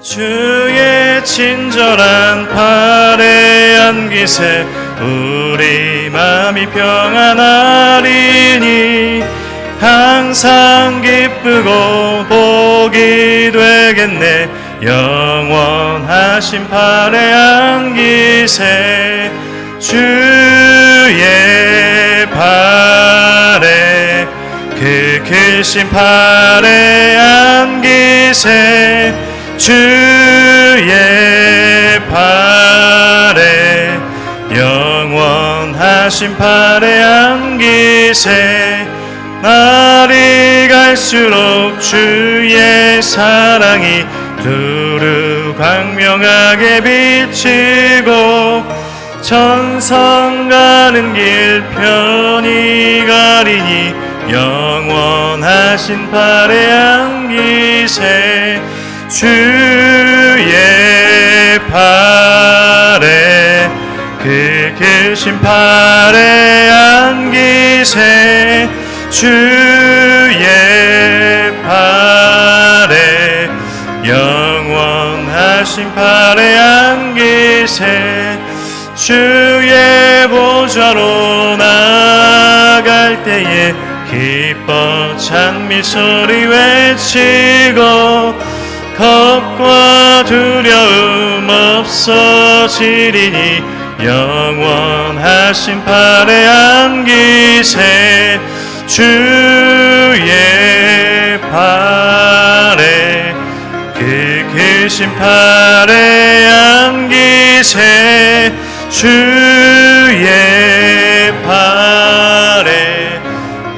주의 친절한 팔에 안기세 우리 맘이 평안하리니 항상 기쁘고 복이 되겠네. 영원하신 팔에 안기세 주의 팔에 그 크신 팔에 안기세 주의 팔에 영원하신 팔에 안기세 날이 갈수록 주의 사랑이 두루 광명하게 비치고 천성 가는 길 편히 가리니 영원하신 팔에 안기세 주의 팔에 그 크신 팔에 안기세 주의 팔에 영원하신 팔에 안기세 주의 보좌로 나아갈 때에 기뻐 찬미 소리 외치고 겁과 두려움 없어지리니 영원하신 팔에 안기세 주의 팔에 그 크신 팔에 안기세 주의 팔에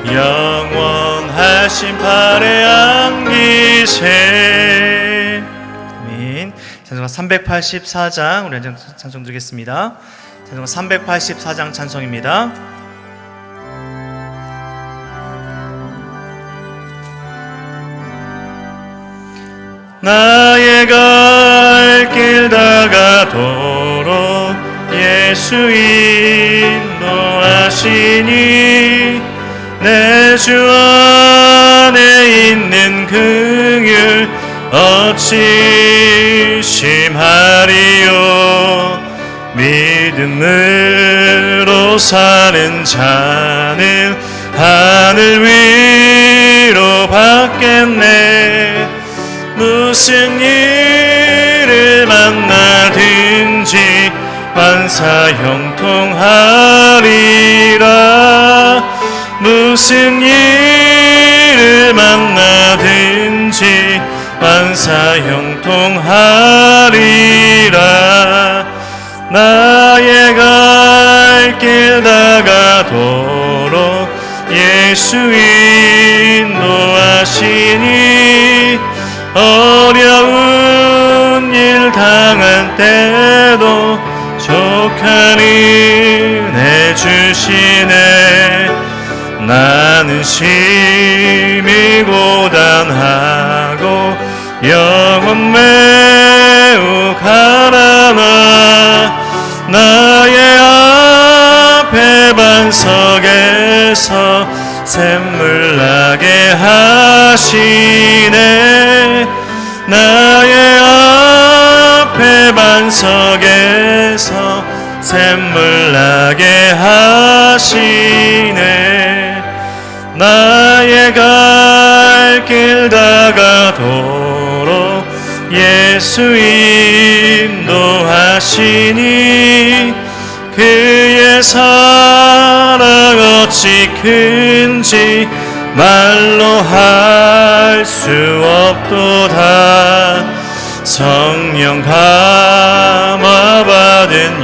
영원하신 팔에 안기세. 아멘. 찬송가 384장 우리 한 찬송 드리겠습니다. 찬송가 384장 찬송입니다. 나의 갈 길 다가도록 예수 인도하시니 내 주 안에 있는 긍휼 어찌 심하리요. 믿음으로 사는 자는 하늘 위로 받겠네. 무슨 일을 만나든지 만사형통하리라. 무슨 일을 만나든지 만사형통하리라. 나의 갈 길 다가도록 예수 인도하시니 어려운 일 당할 때도 족한 은혜 주시네. 나는 심히 고단하고 영혼 매우 가난하. 나의 앞에 반석에서 샘물 나게 하시네. 나의 앞에 반석에서 샘물 나게 하시네. 나의 갈 길 다가도록 예수 인도하시니 그의 사랑 어찌 큰지 말로 할 수 없도다. 성령 감화받은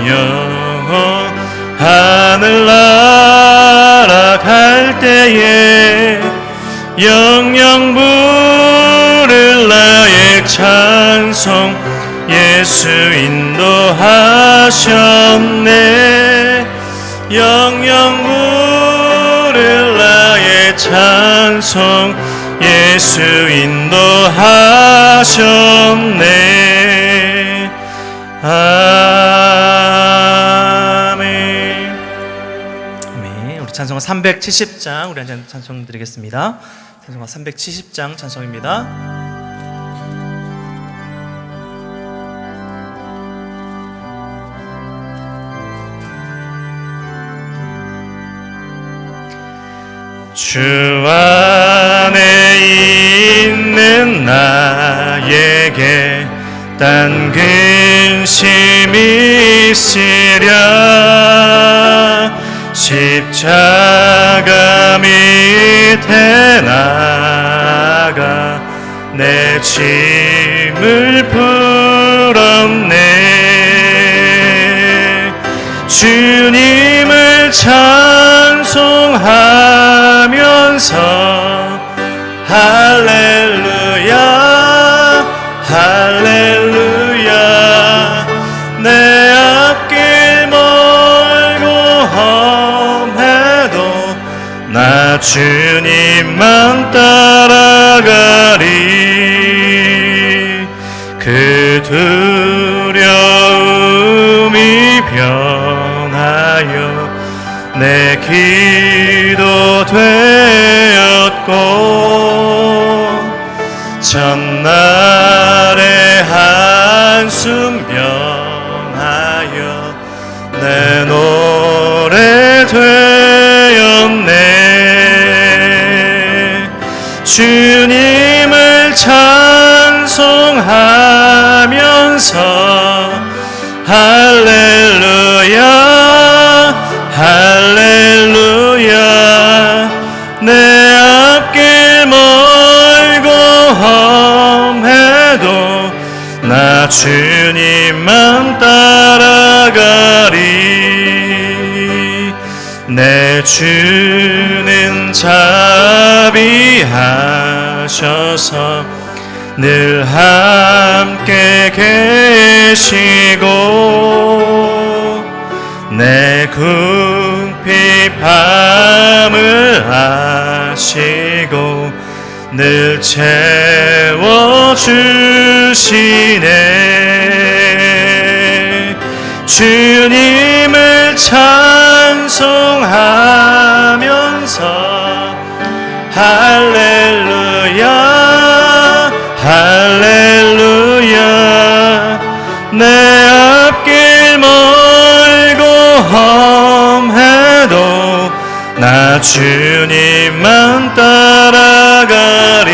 영혼 하늘 날아갈 때에 영영 부를 나의 찬송 예수 인도하셨네. 영영 부를 나의 찬송 예수 인도하셨네. 아멘. 아멘. 우리 찬송가 370장 우리 한 찬송 드리겠습니다. 찬송가 370장 찬송입니다. 주 안에 있는 나에게 딴 근심이 있으랴 십자가 밑에 나가 내 짐을 풀었네. 주님을 찬송하면서 할렐루야 할렐루야 내 앞길 멀고 험해도 나 주님만 따라가리. 그 두려움이 변하여 내 기도 되었고 전날의 한숨 변하여 내 노래 되었네. 주님을 찬송하면서 할렐루야 할렐루야 내 앞길 멀고 험해도 나 주님만 따라가리. 내 주는 자비하셔서 늘 함께 계시고 내 궁핍함을 아시고 늘 채워주시네. 주님을 찬송하면서 할렐루야 할렐루야 내 앞길 멀고 험해도 나 주님만 따라가리.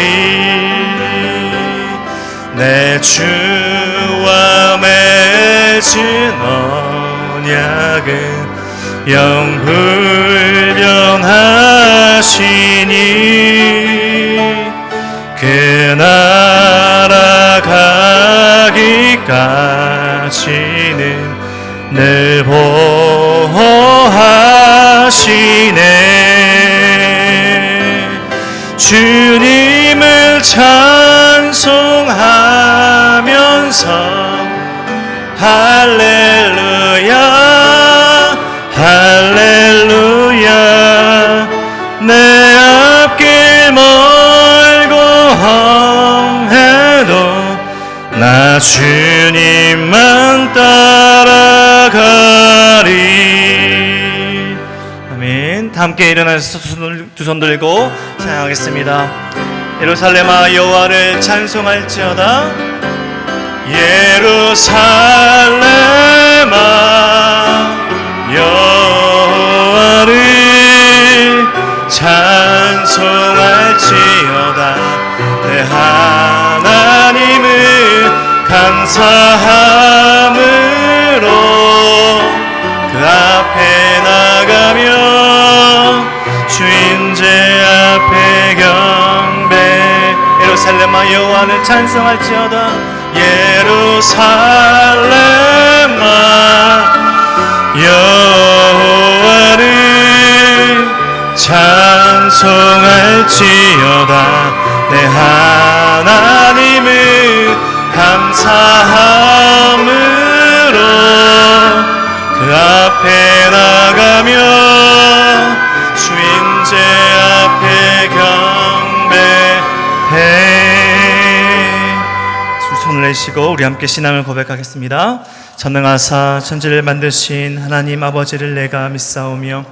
내 주와 맺은 언약은 영불변하시니 그 나라 가기까지는 늘 보호하시네. 주님을 찬송하면서 할렐루야 할렐루야 내 앞길 멀고 험해도 나 주님만 따라가리. 아멘. 다 함께 일어나서 두 손 들고 찬양하겠습니다. 예루살렘아 여호와를 찬송할지어다. 예루살렘아 여호와를 찬송할지어다. 내 하나님을 감사함으로 그 앞에 나가며 주인제 앞에 경배. 예루살렘아 여호와를 찬송할지어다. 예루살렘아 여호와를 찬송할지어다. 내 하나님을 감사함으로 그 앞에 나가며 주인제 앞에 경배해. 손을 내시고 우리 함께 신앙을 고백하겠습니다. 전능하사 천지를 만드신 하나님 아버지를 내가 믿사오며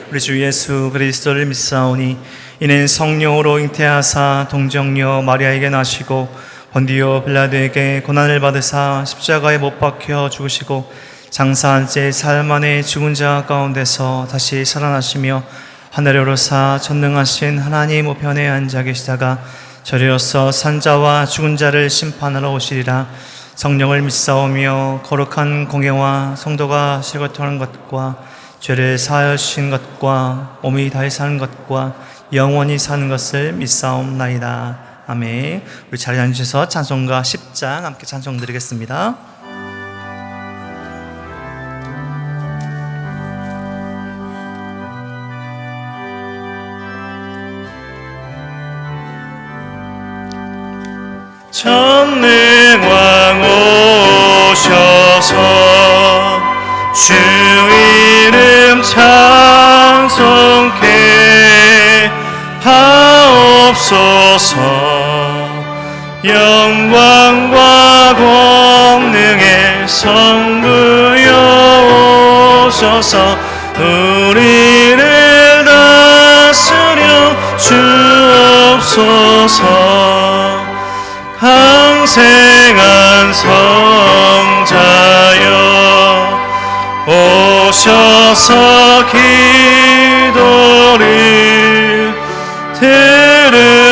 우리 주 예수 그리스도를 믿사오니 이는 성령으로 잉태하사 동정녀 마리아에게 나시고 본디오 빌라도에게 고난을 받으사 십자가에 못 박혀 죽으시고 장사한 채 사흘 만에 죽은 자 가운데서 다시 살아나시며 하늘에 오르사 전능하신 하나님 우편에 앉아 계시다가 저리로서 산자와 죽은 자를 심판하러 오시리라. 성령을 믿사오며 거룩한 공예와 성도가 실거하는 것과 죄를 사하여 주신 것과 몸이 다시 사는 것과 영원히 사는 것을 믿사옵나이다. 아멘. 우리 자리에 앉으셔서 찬송가 10장 함께 찬송 드리겠습니다. 전능왕 오셔서 주 이름 찬송케 하옵소서. 영광과 권능의 성부여 오셔서 우리를 다스려 주옵소서. 항생한 성자여 오셔서 기도를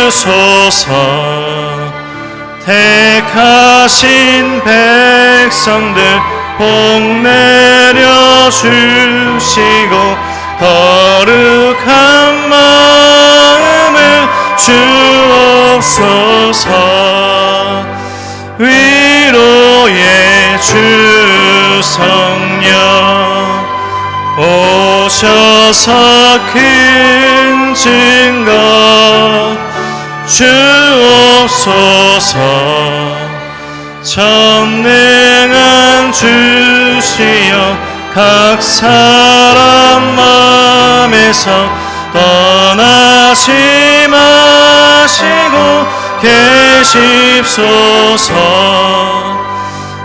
들으소서. 택하신 백성들 복 내려 주시고 거룩한 마음을 주옵소서. 위로의 주 성령 오셔서 큰 증거 주옵소서. 전능한 주시여 각 사람 마음에서 떠나지 마시고 계십소서.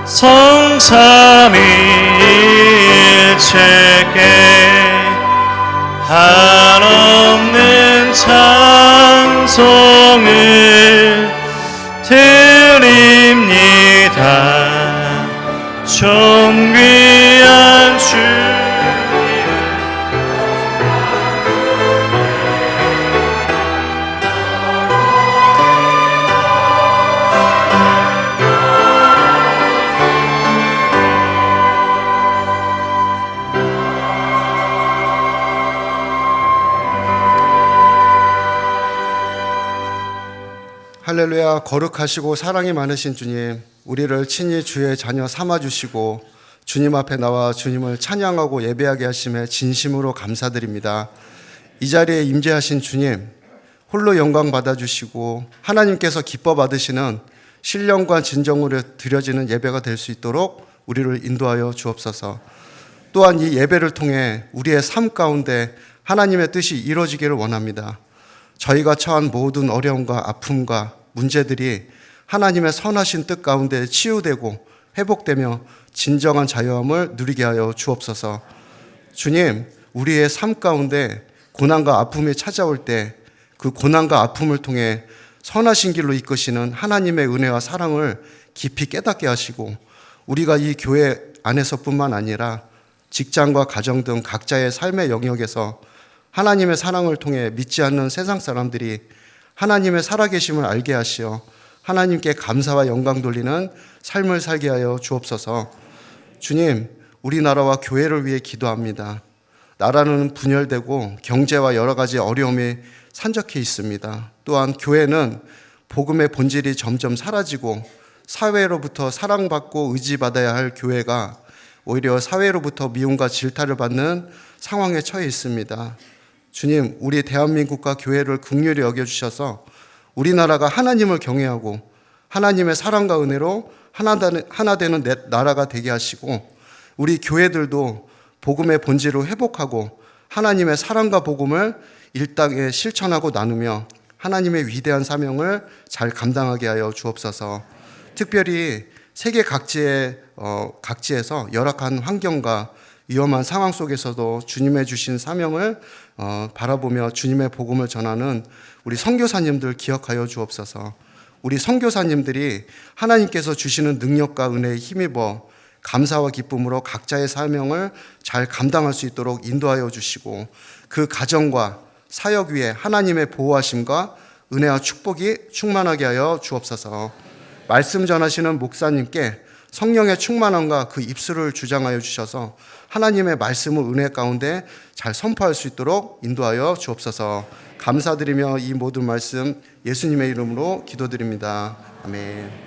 성삼위일체께 한없는 찬송을 드립니다. 존귀한 주 할렐루야. 거룩하시고 사랑이 많으신 주님, 우리를 친히 주의 자녀 삼아주시고 주님 앞에 나와 주님을 찬양하고 예배하게 하심에 진심으로 감사드립니다. 이 자리에 임재하신 주님, 홀로 영광 받아주시고 하나님께서 기뻐 받으시는 신령과 진정으로 드려지는 예배가 될 수 있도록 우리를 인도하여 주옵소서. 또한 이 예배를 통해 우리의 삶 가운데 하나님의 뜻이 이루어지기를 원합니다. 저희가 처한 모든 어려움과 아픔과 문제들이 하나님의 선하신 뜻 가운데 치유되고 회복되며 진정한 자유함을 누리게 하여 주옵소서. 주님, 우리의 삶 가운데 고난과 아픔이 찾아올 때 그 고난과 아픔을 통해 선하신 길로 이끄시는 하나님의 은혜와 사랑을 깊이 깨닫게 하시고 우리가 이 교회 안에서뿐만 아니라 직장과 가정 등 각자의 삶의 영역에서 하나님의 사랑을 통해 믿지 않는 세상 사람들이 하나님의 살아계심을 알게 하시어 하나님께 감사와 영광 돌리는 삶을 살게 하여 주옵소서. 주님, 우리나라와 교회를 위해 기도합니다. 나라는 분열되고 경제와 여러 가지 어려움이 산적해 있습니다. 또한 교회는 복음의 본질이 점점 사라지고 사회로부터 사랑받고 의지받아야 할 교회가 오히려 사회로부터 미움과 질타를 받는 상황에 처해 있습니다. 주님, 우리 대한민국과 교회를 긍휼히 여겨주셔서 우리나라가 하나님을 경외하고 하나님의 사랑과 은혜로 하나 되는 나라가 되게 하시고 우리 교회들도 복음의 본질을 회복하고 하나님의 사랑과 복음을 일당에 실천하고 나누며 하나님의 위대한 사명을 잘 감당하게 하여 주옵소서. 특별히 세계 각지에서 열악한 환경과 위험한 상황 속에서도 주님의 주신 사명을 바라보며 주님의 복음을 전하는 우리 선교사님들 기억하여 주옵소서. 우리 선교사님들이 하나님께서 주시는 능력과 은혜에 힘입어 감사와 기쁨으로 각자의 사명을 잘 감당할 수 있도록 인도하여 주시고 그 가정과 사역 위에 하나님의 보호하심과 은혜와 축복이 충만하게 하여 주옵소서. 말씀 전하시는 목사님께 성령의 충만함과 그 입술을 주장하여 주셔서 하나님의 말씀을 은혜 가운데 잘 선포할 수 있도록 인도하여 주옵소서. 감사드리며 이 모든 말씀 예수님의 이름으로 기도드립니다. 아멘.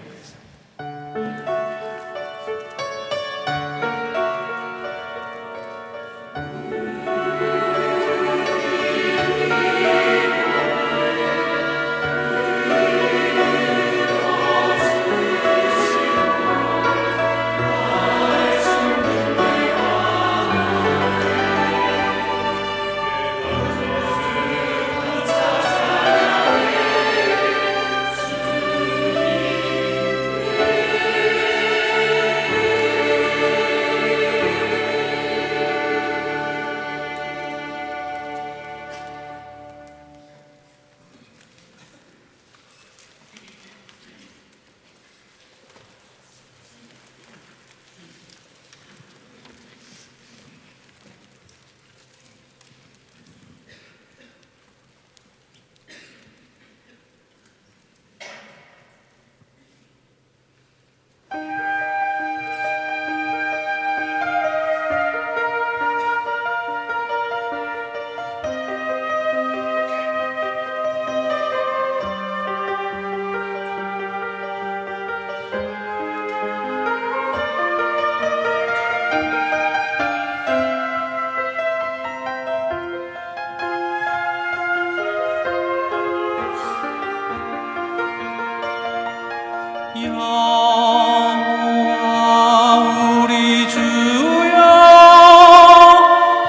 여호와 우리 주여,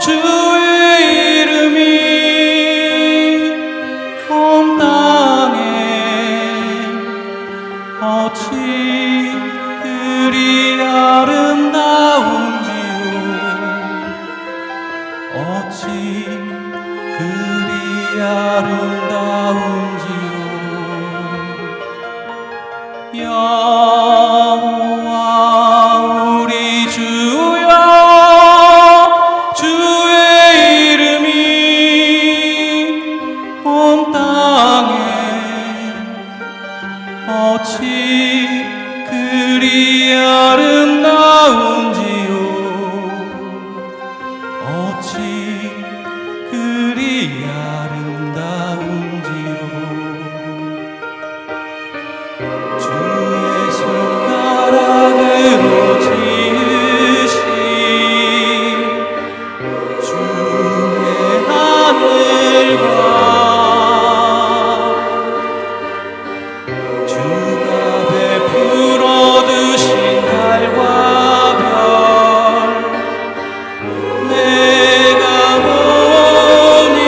주의 이름이 온 땅에 어찌 그리 아름다운지요, 어찌 그리 아름다운지요. 여호와 우리 주여, 주의 이름이 온 땅에 어찌 그리 아름다운지요, 어찌 그리 아름다운지요. 주의 손가락으로 지으신 주의 하늘과 주가 베풀어 두신 달과 별, 내가 보니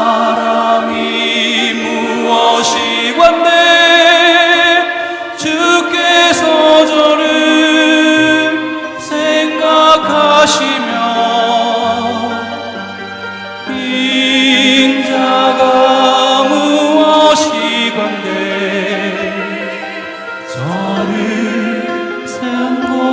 사람이 무엇이 관대 주께서 저를 생각하시며 인자가 무엇이 관대 저를 생각하시나이까.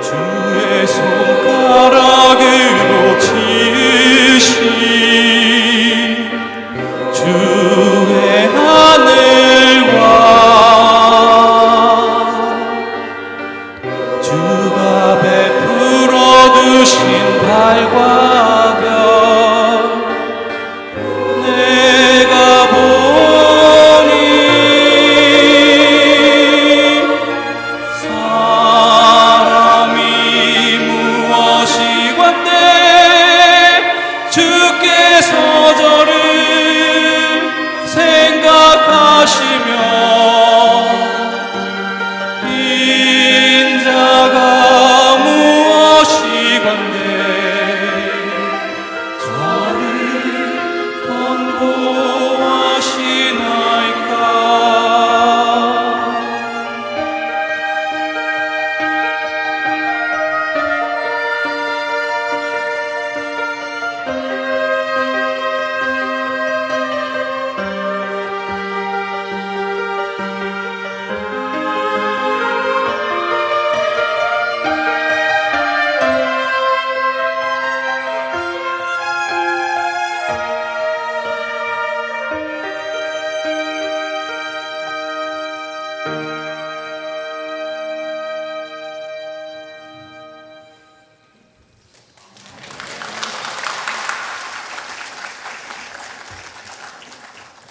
주의 손가락으로 지으신 주의 하늘과 주가 베풀어 두신 달과 별 내가 보니 사람이 무엇이건대 주께서 저를 생각하시며 인자가 무엇이건대 저를 권고하시나이까.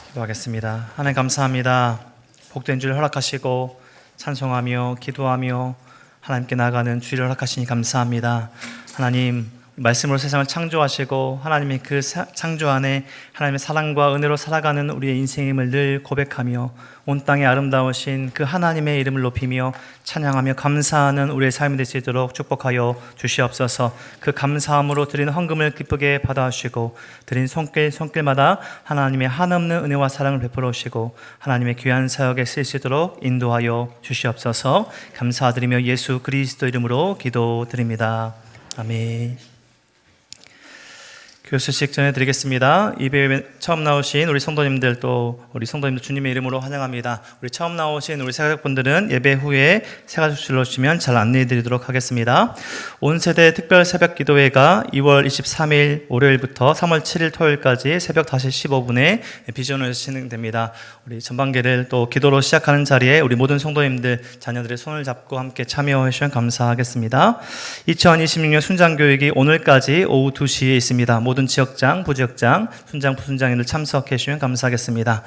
기도하겠습니다. 하나님 감사합니다. 복된 주를 허락하시고 찬송하며 기도하며 하나님께 나아가는 주를 허락하시니 감사합니다. 하나님 말씀으로 세상을 창조하시고 하나님의 그 창조 안에 하나님의 사랑과 은혜로 살아가는 우리의 인생임을 늘 고백하며 온 땅에 아름다우신 그 하나님의 이름을 높이며 찬양하며 감사하는 우리의 삶이 될 수 있도록 축복하여 주시옵소서. 그 감사함으로 드리는 헌금을 기쁘게 받아주시고 드린 손길마다 하나님의 한없는 은혜와 사랑을 베풀어 주시고 하나님의 귀한 사역에 쓰일 수 있도록 인도하여 주시옵소서. 감사드리며 예수 그리스도 이름으로 기도드립니다. 아멘. 교수식 전해드리겠습니다. 이배에 처음 나오신 우리 성도님들 또 우리 성도님들 주님의 이름으로 환영합니다. 우리 처음 나오신 우리 새가족분들은 예배 후에 새가족실로 오시면 잘 안내해드리도록 하겠습니다. 온 세대 특별 새벽 기도회가 2월 23일 월요일부터 3월 7일 토요일까지 새벽 5시 15분에 비전으로 진행됩니다. 우리 전반기를 또 기도로 시작하는 자리에 우리 모든 성도님들 자녀들의 손을 잡고 함께 참여해 주시면 감사하겠습니다. 2026년 순장교육이 오늘까지 오후 2시에 있습니다. 모든 지역장, 부지역장, 순장, 부순장님들 참석해 주시면 감사하겠습니다.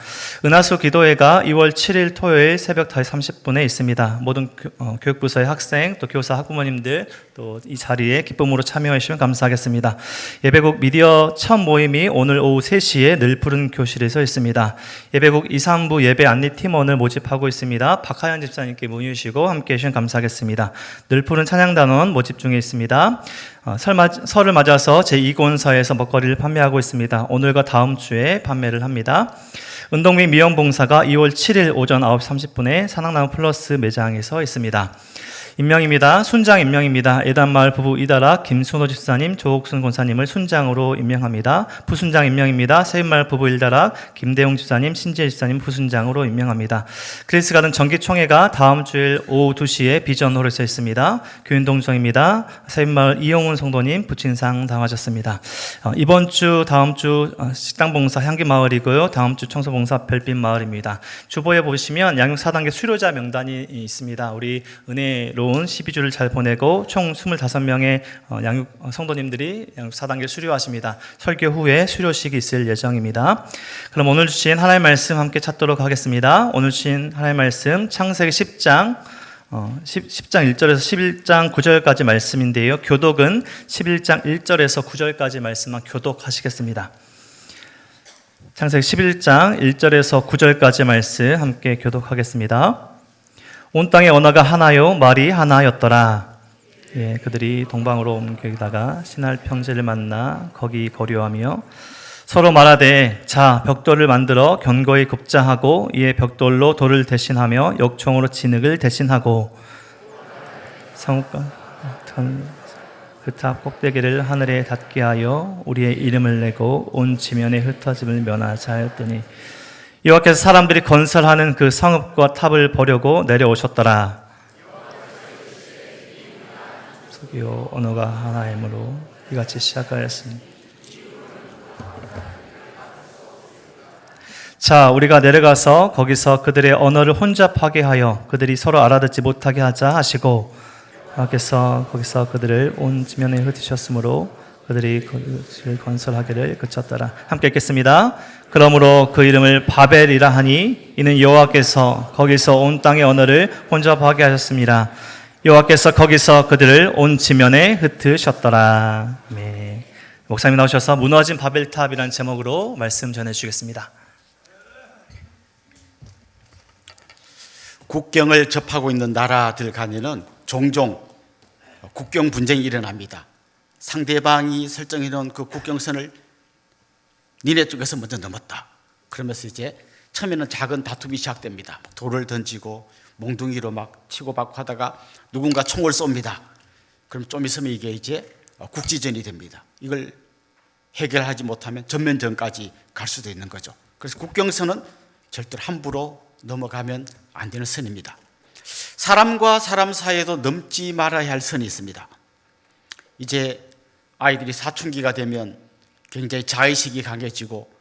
은하수 기도회가 2월 7일 토요일 새벽 5시 30분에 있습니다. 모든 교육부서의 학생, 또 교사, 학부모님들 또 이 자리에 기쁨으로 참여해 주시면 감사하겠습니다. 예배국 미디어 첫 모임이 오늘 오후 3시에 늘 푸른 교실에서 있습니다. 예배국 2, 3부 예배 안내팀원을 모집하고 있습니다. 박하연 집사님께 문의 주시고 함께 해주시면 감사하겠습니다. 늘 푸른 찬양단원 모집 중에 있습니다. 설을 맞아서 제2권사에서 먹거리를 판매하고 있습니다. 오늘과 다음 주에 판매를 합니다. 운동 및 미용 봉사가 2월 7일 오전 9시 30분에 산악나무 플러스 매장에서 있습니다. 임명입니다. 순장 임명입니다. 예단마을 부부 이다락 김순호 집사님, 조옥순 권사님을 순장으로 임명합니다. 부순장 임명입니다. 세인마을 부부 일다락 김대웅 집사님, 신지혜 집사님 부순장으로 임명합니다. 그리스가든 정기총회가 다음 주일 오후 2시에 비전홀에서 있습니다. 교인동정입니다. 세인마을 이용훈 성도님 부친상 당하셨습니다. 이번 주, 다음 주 식당봉사 향기마을이고요. 다음 주 청소봉사 별빛마을입니다. 주보에 보시면 양육 4단계 수료자 명단이 있습니다. 우리 은혜로 12주를 잘 보내고 총 25명의 양육 성도님들이 양육 4단계 수료하십니다. 설교 후에 수료식이 있을 예정입니다. 그럼 오늘 주신 하나님의 말씀 함께 찾도록 하겠습니다. 오늘 주신 하나님의 말씀 창세기 10장 1절에서 11장 9절까지 말씀인데요. 교독은 11장 1절에서 9절까지 말씀만 교독하시겠습니다. 창세기 11장 1절에서 9절까지 말씀 함께 교독하겠습니다. 온 땅의 언어가 하나요 말이 하나였더라. 예, 그들이 동방으로 온 격에다가 신할 평지를 만나 거기 거류하며 서로 말하되 자 벽돌을 만들어 견고히 굽자하고 이에 벽돌로 돌을 대신하며 역총으로 진흙을 대신하고 성읍과 그 탑 꼭대기를 하늘에 닿게 하여 우리의 이름을 내고 온 지면에 흩어짐을 면하자 하였더니 여호와께서 사람들이 건설하는 그 성읍과 탑을 보려고 내려오셨더라. 서기요 언어가 하나이므로 이같이 시작하였습니다. 자, 우리가 내려가서 거기서 그들의 언어를 혼잡하게 하여 그들이 서로 알아듣지 못하게 하자 하시고 여호와께서 거기서 그들을 온 지면에 흩으셨으므로 그들이 그것을 건설하기를 그쳤더라. 함께 읽겠습니다. 그러므로 그 이름을 바벨이라 하니 이는 여호와께서 거기서 온 땅의 언어를 혼잡하게 하셨습니다. 여호와께서 거기서 그들을 온 지면에 흩으셨더라. 네. 목사님 나오셔서 무너진 바벨탑이라는 제목으로 말씀 전해주시겠습니다. 국경을 접하고 있는 나라들 간에는 종종 국경 분쟁이 일어납니다. 상대방이 설정해 놓은 그 국경선을 니네 쪽에서 먼저 넘었다. 그러면서 이제 처음에는 작은 다툼이 시작됩니다. 돌을 던지고 몽둥이로 막 치고받고 하다가 누군가 총을 쏩니다. 그럼 좀 있으면 이게 이제 국지전이 됩니다. 이걸 해결하지 못하면 전면전까지 갈 수도 있는 거죠. 그래서 국경선은 절대로 함부로 넘어가면 안 되는 선입니다. 사람과 사람 사이에도 넘지 말아야 할 선이 있습니다. 이제 아이들이 사춘기가 되면 굉장히 자의식이 강해지고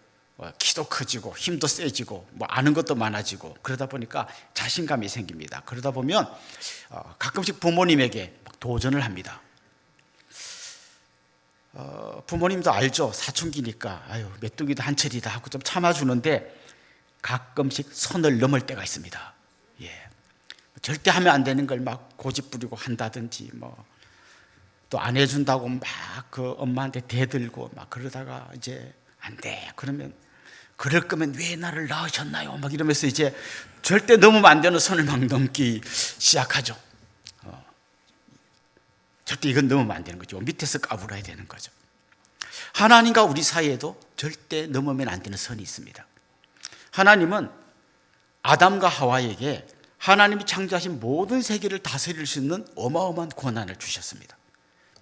키도 커지고 힘도 세지고 뭐 아는 것도 많아지고 그러다 보니까 자신감이 생깁니다. 그러다 보면 가끔씩 부모님에게 도전을 합니다. 부모님도 알죠. 사춘기니까 아유 메뚜기도 한철이다 하고 좀 참아주는데 가끔씩 선을 넘을 때가 있습니다. 예. 절대 하면 안 되는 걸 막 고집 부리고 한다든지 뭐 또 안 해준다고 막 그 엄마한테 대들고 막 그러다가 이제 안 돼. 그러면 그럴 거면 왜 나를 낳으셨나요? 막 이러면서 이제 절대 넘으면 안 되는 선을 막 넘기 시작하죠. 절대 이건 넘으면 안 되는 거죠. 밑에서 까불어야 되는 거죠. 하나님과 우리 사이에도 절대 넘으면 안 되는 선이 있습니다. 하나님은 아담과 하와에게 하나님이 창조하신 모든 세계를 다스릴 수 있는 어마어마한 권한을 주셨습니다.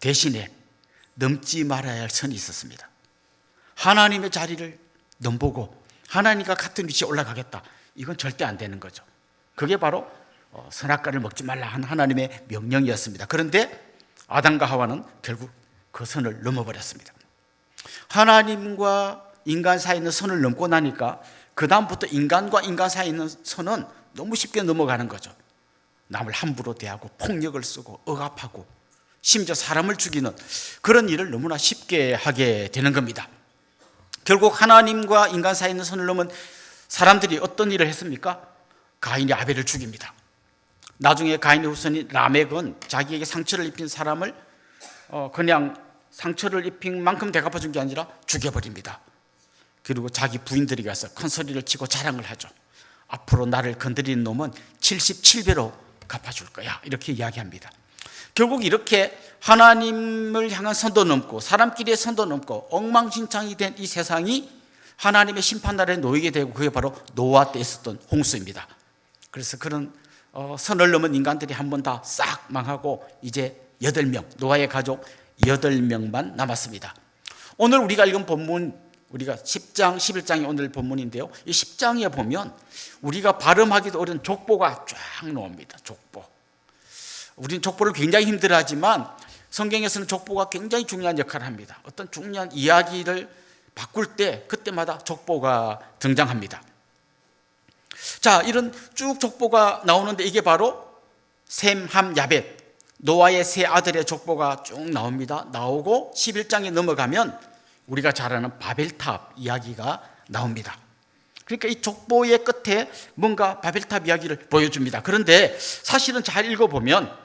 대신에 넘지 말아야 할 선이 있었습니다. 하나님의 자리를 넘보고 하나님과 같은 위치에 올라가겠다. 이건 절대 안 되는 거죠. 그게 바로 선악과를 먹지 말라 한 하나님의 명령이었습니다. 그런데 아담과 하와는 결국 그 선을 넘어버렸습니다. 하나님과 인간 사이에 있는 선을 넘고 나니까 그 다음부터 인간과 인간 사이에 있는 선은 너무 쉽게 넘어가는 거죠. 남을 함부로 대하고 폭력을 쓰고 억압하고 심지어 사람을 죽이는 그런 일을 너무나 쉽게 하게 되는 겁니다. 결국 하나님과 인간 사이에 있는 선을 넘은 사람들이 어떤 일을 했습니까? 가인이 아벨을 죽입니다. 나중에 가인의 후손인 라멕은 자기에게 상처를 입힌 사람을 그냥 상처를 입힌 만큼 되갚아준 게 아니라 죽여버립니다. 그리고 자기 부인들이 가서 큰 소리를 치고 자랑을 하죠. 앞으로 나를 건드리는 놈은 77배로 갚아줄 거야. 이렇게 이야기합니다. 결국 이렇게 하나님을 향한 선도 넘고 사람끼리의 선도 넘고 엉망진창이 된 이 세상이 하나님의 심판날에 놓이게 되고 그게 바로 노아 때 있었던 홍수입니다. 그래서 그런 선을 넘은 인간들이 한 번 다 싹 망하고 이제 8명, 노아의 가족 8명만 남았습니다. 오늘 우리가 읽은 본문, 우리가 10장, 11장이 오늘 본문인데요. 이 10장에 보면 우리가 발음하기도 어려운 족보가 쫙 나옵니다. 족보. 우리는 족보를 굉장히 힘들어하지만 성경에서는 족보가 굉장히 중요한 역할을 합니다. 어떤 중요한 이야기를 바꿀 때 그때마다 족보가 등장합니다. 자, 이런 쭉 족보가 나오는데 이게 바로 셈, 함, 야벳 노아의 세 아들의 족보가 쭉 나옵니다. 나오고 11장에 넘어가면 우리가 잘 아는 바벨탑 이야기가 나옵니다. 그러니까 이 족보의 끝에 뭔가 바벨탑 이야기를 보여줍니다. 그런데 사실은 잘 읽어보면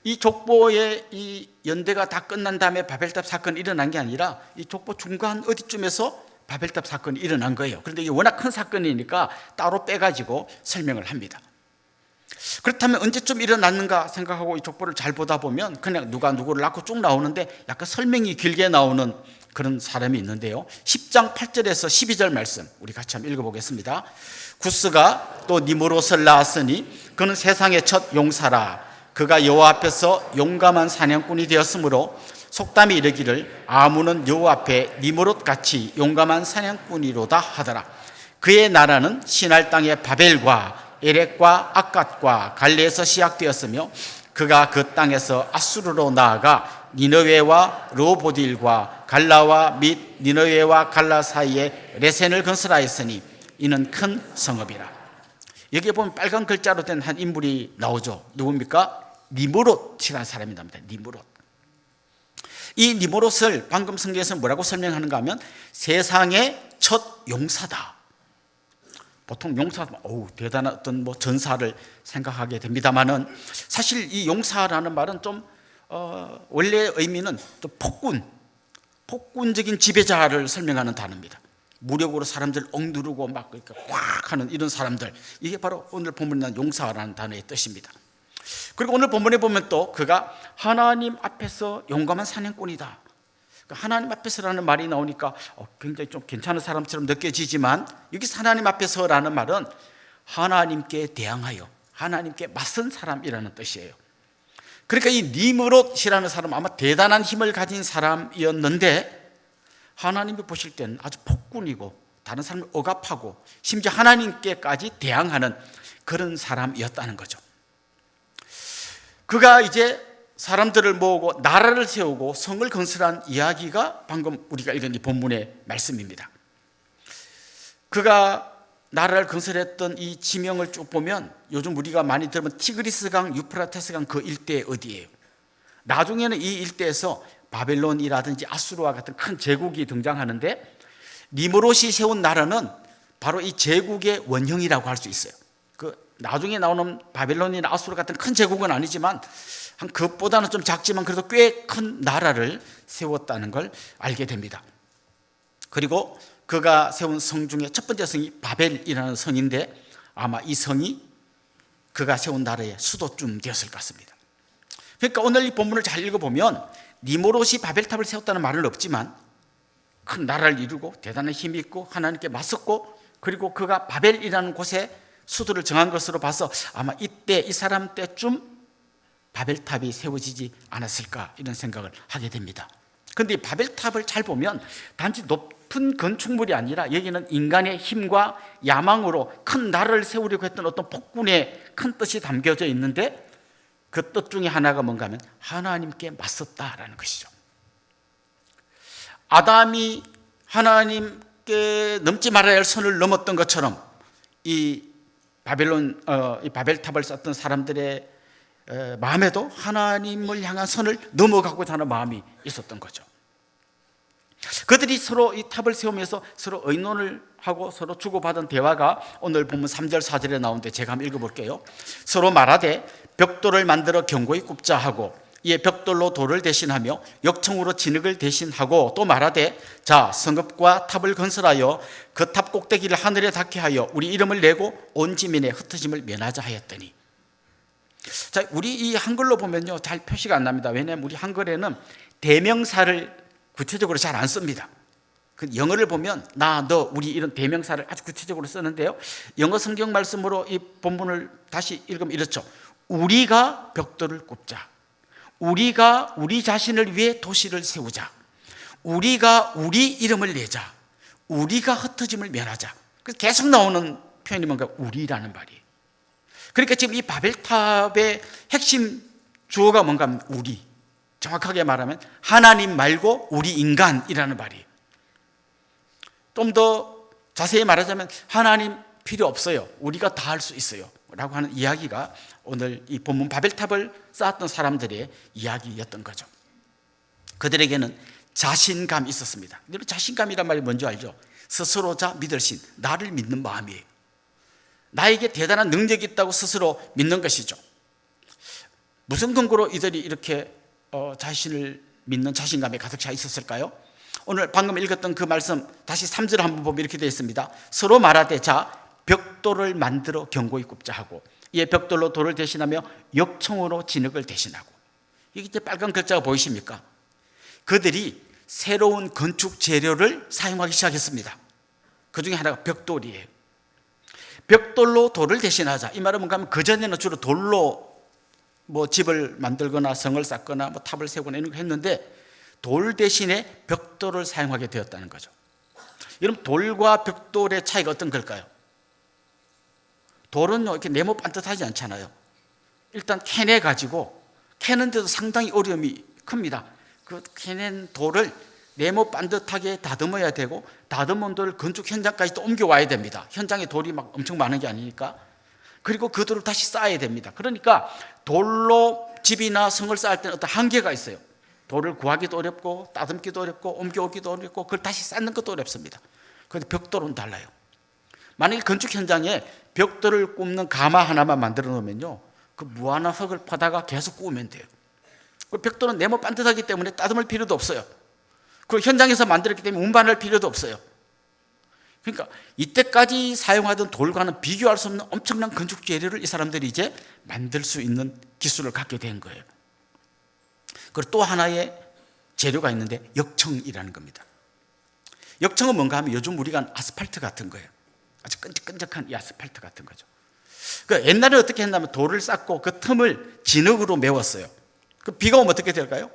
이 족보의 이 연대가 다 끝난 다음에 바벨탑 사건이 일어난 게 아니라 이 족보 중간 어디쯤에서 바벨탑 사건이 일어난 거예요. 그런데 이게 워낙 큰 사건이니까 따로 빼가지고 설명을 합니다. 그렇다면 언제쯤 일어났는가 생각하고 이 족보를 잘 보다 보면 그냥 누가 누구를 낳고 쭉 나오는데 약간 설명이 길게 나오는 그런 사람이 있는데요. 10장 8절에서 12절 말씀 우리 같이 한번 읽어보겠습니다. 구스가 또 니므롯을 낳았으니 그는 세상의 첫 용사라. 그가 여호와 앞에서 용감한 사냥꾼이 되었으므로 속담이 이르기를 아문은 여호와 앞에 니므롯같이 용감한 사냥꾼이로다 하더라. 그의 나라는 신할 땅의 바벨과 에렉과 악갓과 갈레에서 시작되었으며 그가 그 땅에서 아수르로 나아가 니느웨와 르호보딜과 갈라와 및 니느웨와 갈라 사이에 레센을 건설하였으니 이는 큰 성읍이라. 여기에 보면 빨간 글자로 된 한 인물이 나오죠. 누굽니까? 니므롯이라는 사람이 나옵니다. 니므롯. 이 니므롯을 방금 성경에서 뭐라고 설명하는가 하면 세상의 첫 용사다. 보통 용사하면 대단한 어떤 전사를 생각하게 됩니다만은 사실 이 용사라는 말은 좀 원래 의미는 또 폭군적인 지배자를 설명하는 단어입니다. 무력으로 사람들 억누르고 막 이렇게 꽉 하는 이런 사람들, 이게 바로 오늘 본문에 나온 용사라는 단어의 뜻입니다. 그리고 오늘 본문에 보면 또 그가 하나님 앞에서 용감한 사냥꾼이다. 하나님 앞에서라는 말이 나오니까 굉장히 좀 괜찮은 사람처럼 느껴지지만, 여기서 하나님 앞에서라는 말은 하나님께 대항하여 하나님께 맞선 사람이라는 뜻이에요. 그러니까 이 니므롯이라는 사람은 아마 대단한 힘을 가진 사람이었는데, 하나님이 보실 때는 아주 폭군이고 다른 사람을 억압하고 심지어 하나님께까지 대항하는 그런 사람이었다는 거죠. 그가 이제 사람들을 모으고 나라를 세우고 성을 건설한 이야기가 방금 우리가 읽은 이 본문의 말씀입니다. 그가 나라를 건설했던 이 지명을 쭉 보면 요즘 우리가 많이 들으면 티그리스강, 유프라테스강 그 일대 어디예요. 나중에는 이 일대에서 바벨론이라든지 아수르와 같은 큰 제국이 등장하는데, 니므롯이 세운 나라는 바로 이 제국의 원형이라고 할 수 있어요. 그 나중에 나오는 바벨론이나 아수르 같은 큰 제국은 아니지만 한 그것보다는 좀 작지만 그래도 꽤 큰 나라를 세웠다는 걸 알게 됩니다. 그리고 그가 세운 성 중에 첫 번째 성이 바벨이라는 성인데, 아마 이 성이 그가 세운 나라의 수도쯤 되었을 것 같습니다. 그러니까 오늘 이 본문을 잘 읽어보면 니므롯이 바벨탑을 세웠다는 말은 없지만 큰 나라를 이루고 대단한 힘이 있고 하나님께 맞섰고, 그리고 그가 바벨이라는 곳에 수도를 정한 것으로 봐서 아마 이때 이 사람 때쯤 바벨탑이 세워지지 않았을까, 이런 생각을 하게 됩니다. 그런데 이 바벨탑을 잘 보면 단지 높은 건축물이 아니라 여기는 인간의 힘과 야망으로 큰 나라를 세우려고 했던 어떤 폭군의 큰 뜻이 담겨져 있는데, 그 뜻 중에 하나가 뭔가 하면 하나님께 맞섰다라는 것이죠. 아담이 하나님께 넘지 말아야 할 선을 넘었던 것처럼 이 바벨탑을 쌓던 사람들의 마음에도 하나님을 향한 선을 넘어가고자 하는 마음이 있었던 거죠. 그들이 서로 이 탑을 세우면서 서로 의논을 하고 서로 주고받은 대화가 오늘 본문 3절 4절에 나오는데 제가 한번 읽어볼게요. 서로 말하되 벽돌을 만들어 견고히 굽자 하고, 이에 벽돌로 돌을 대신하며 역청으로 진흙을 대신하고, 또 말하되 자 성읍과 탑을 건설하여 그 탑 꼭대기를 하늘에 닿게 하여 우리 이름을 내고 온 지면에 흩어짐을 면하자 하였더니. 자, 우리 이 한글로 보면요 잘 표시가 안 납니다. 왜냐하면 우리 한글에는 대명사를 구체적으로 잘 안 씁니다. 그 영어를 보면 나, 너, 우리 이런 대명사를 아주 구체적으로 쓰는데요, 영어 성경 말씀으로 이 본문을 다시 읽으면 이렇죠. 우리가 벽돌을 굽자, 우리가 우리 자신을 위해 도시를 세우자, 우리가 우리 이름을 내자, 우리가 흩어짐을 면하자. 그래서 계속 나오는 표현이 뭔가 우리라는 말이에요. 그러니까 지금 이 바벨탑의 핵심 주어가 뭔가 하면 우리, 정확하게 말하면 하나님 말고 우리 인간이라는 말이에요. 좀 더 자세히 말하자면 하나님 필요 없어요, 우리가 다 할 수 있어요 라고 하는 이야기가 오늘 이 본문 바벨탑을 쌓았던 사람들의 이야기였던 거죠. 그들에게는 자신감이 있었습니다. 여러분, 자신감이란 말이 뭔지 알죠? 스스로자 믿을신, 나를 믿는 마음이에요. 나에게 대단한 능력이 있다고 스스로 믿는 것이죠. 무슨 근거로 이들이 이렇게 자신을 믿는 자신감에 가득 차 있었을까요? 오늘 방금 읽었던 그 말씀 다시 3절 한번 보면 이렇게 되어 있습니다. 서로 말하되 자 벽돌을 만들어 견고히 굽자 하고, 이에 벽돌로 돌을 대신하며 역청으로 진흙을 대신하고. 이게 이제 빨간 글자가 보이십니까? 그들이 새로운 건축 재료를 사용하기 시작했습니다. 그 중에 하나가 벽돌이에요. 벽돌로 돌을 대신하자, 이 말은 뭔가 하면 그전에는 주로 돌로 집을 만들거나 성을 쌓거나 탑을 세우거나 이런 거 했는데, 돌 대신에 벽돌을 사용하게 되었다는 거죠. 여러분, 돌과 벽돌의 차이가 어떤 걸까요? 돌은요 이렇게 네모 반듯하지 않잖아요. 일단 캐내 가지고 캐는데도 상당히 어려움이 큽니다. 그 캐낸 돌을 네모 반듯하게 다듬어야 되고, 다듬은 돌을 건축 현장까지 또 옮겨와야 됩니다. 현장에 돌이 막 엄청 많은 게 아니니까. 그리고 그 돌을 다시 쌓아야 됩니다. 그러니까 돌로 집이나 성을 쌓을 때는 어떤 한계가 있어요. 돌을 구하기도 어렵고 따듬기도 어렵고 옮겨오기도 어렵고 그걸 다시 쌓는 것도 어렵습니다. 그런데 벽돌은 달라요. 만약에 건축 현장에 벽돌을 굽는 가마 하나만 만들어 놓으면요, 그 무한한 흙을 파다가 계속 구우면 돼요. 그 벽돌은 네모 반듯하기 때문에 따듬을 필요도 없어요. 그 현장에서 만들었기 때문에 운반할 필요도 없어요. 그러니까 이때까지 사용하던 돌과는 비교할 수 없는 엄청난 건축 재료를 이 사람들이 이제 만들 수 있는 기술을 갖게 된 거예요. 그리고 또 하나의 재료가 있는데 역청이라는 겁니다. 역청은 뭔가 하면 요즘 우리가 하는 아스팔트 같은 거예요. 아주 끈적끈적한 이 아스팔트 같은 거죠. 그 옛날에 어떻게 했냐면 돌을 쌓고 그 틈을 진흙으로 메웠어요. 그 비가 오면 어떻게 될까요?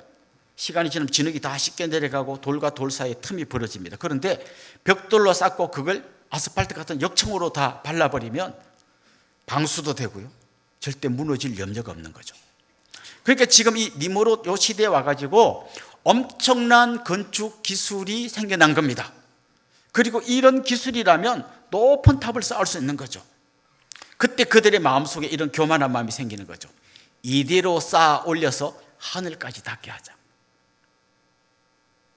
시간이 지나면 진흙이 다 씻겨 내려가고 돌과 돌 사이에 틈이 벌어집니다. 그런데 벽돌로 쌓고 그걸 아스팔트 같은 역청으로 다 발라버리면 방수도 되고요, 절대 무너질 염려가 없는 거죠. 그러니까 지금 이 니모롯 요 시대에 와가지고 엄청난 건축 기술이 생겨난 겁니다. 그리고 이런 기술이라면 높은 탑을 쌓을 수 있는 거죠. 그때 그들의 마음속에 이런 교만한 마음이 생기는 거죠. 이대로 쌓아 올려서 하늘까지 닿게 하자.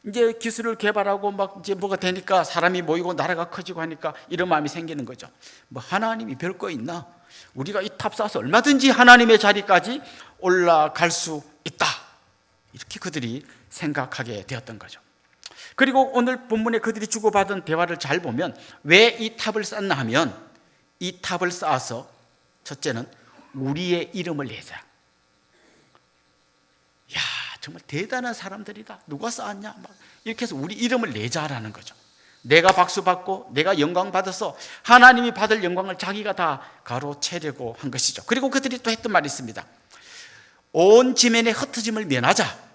이제 기술을 개발하고 막 이제 뭐가 되니까 사람이 모이고 나라가 커지고 하니까 이런 마음이 생기는 거죠. 뭐 하나님이 별거 있나? 우리가 이 탑 쌓아서 얼마든지 하나님의 자리까지 올라갈 수 있다. 이렇게 그들이 생각하게 되었던 거죠. 그리고 오늘 본문에 그들이 주고받은 대화를 잘 보면 왜 이 탑을 쌓나 하면 이 탑을 쌓아서 첫째는 우리의 이름을 내자. 야, 정말 대단한 사람들이다. 누가 쌓았냐? 막 이렇게 해서 우리 이름을 내자라는 거죠. 내가 박수 받고 내가 영광 받아서 하나님이 받을 영광을 자기가 다 가로채려고 한 것이죠. 그리고 그들이 또 했던 말이 있습니다. 온 지면의 흩어짐을 면하자.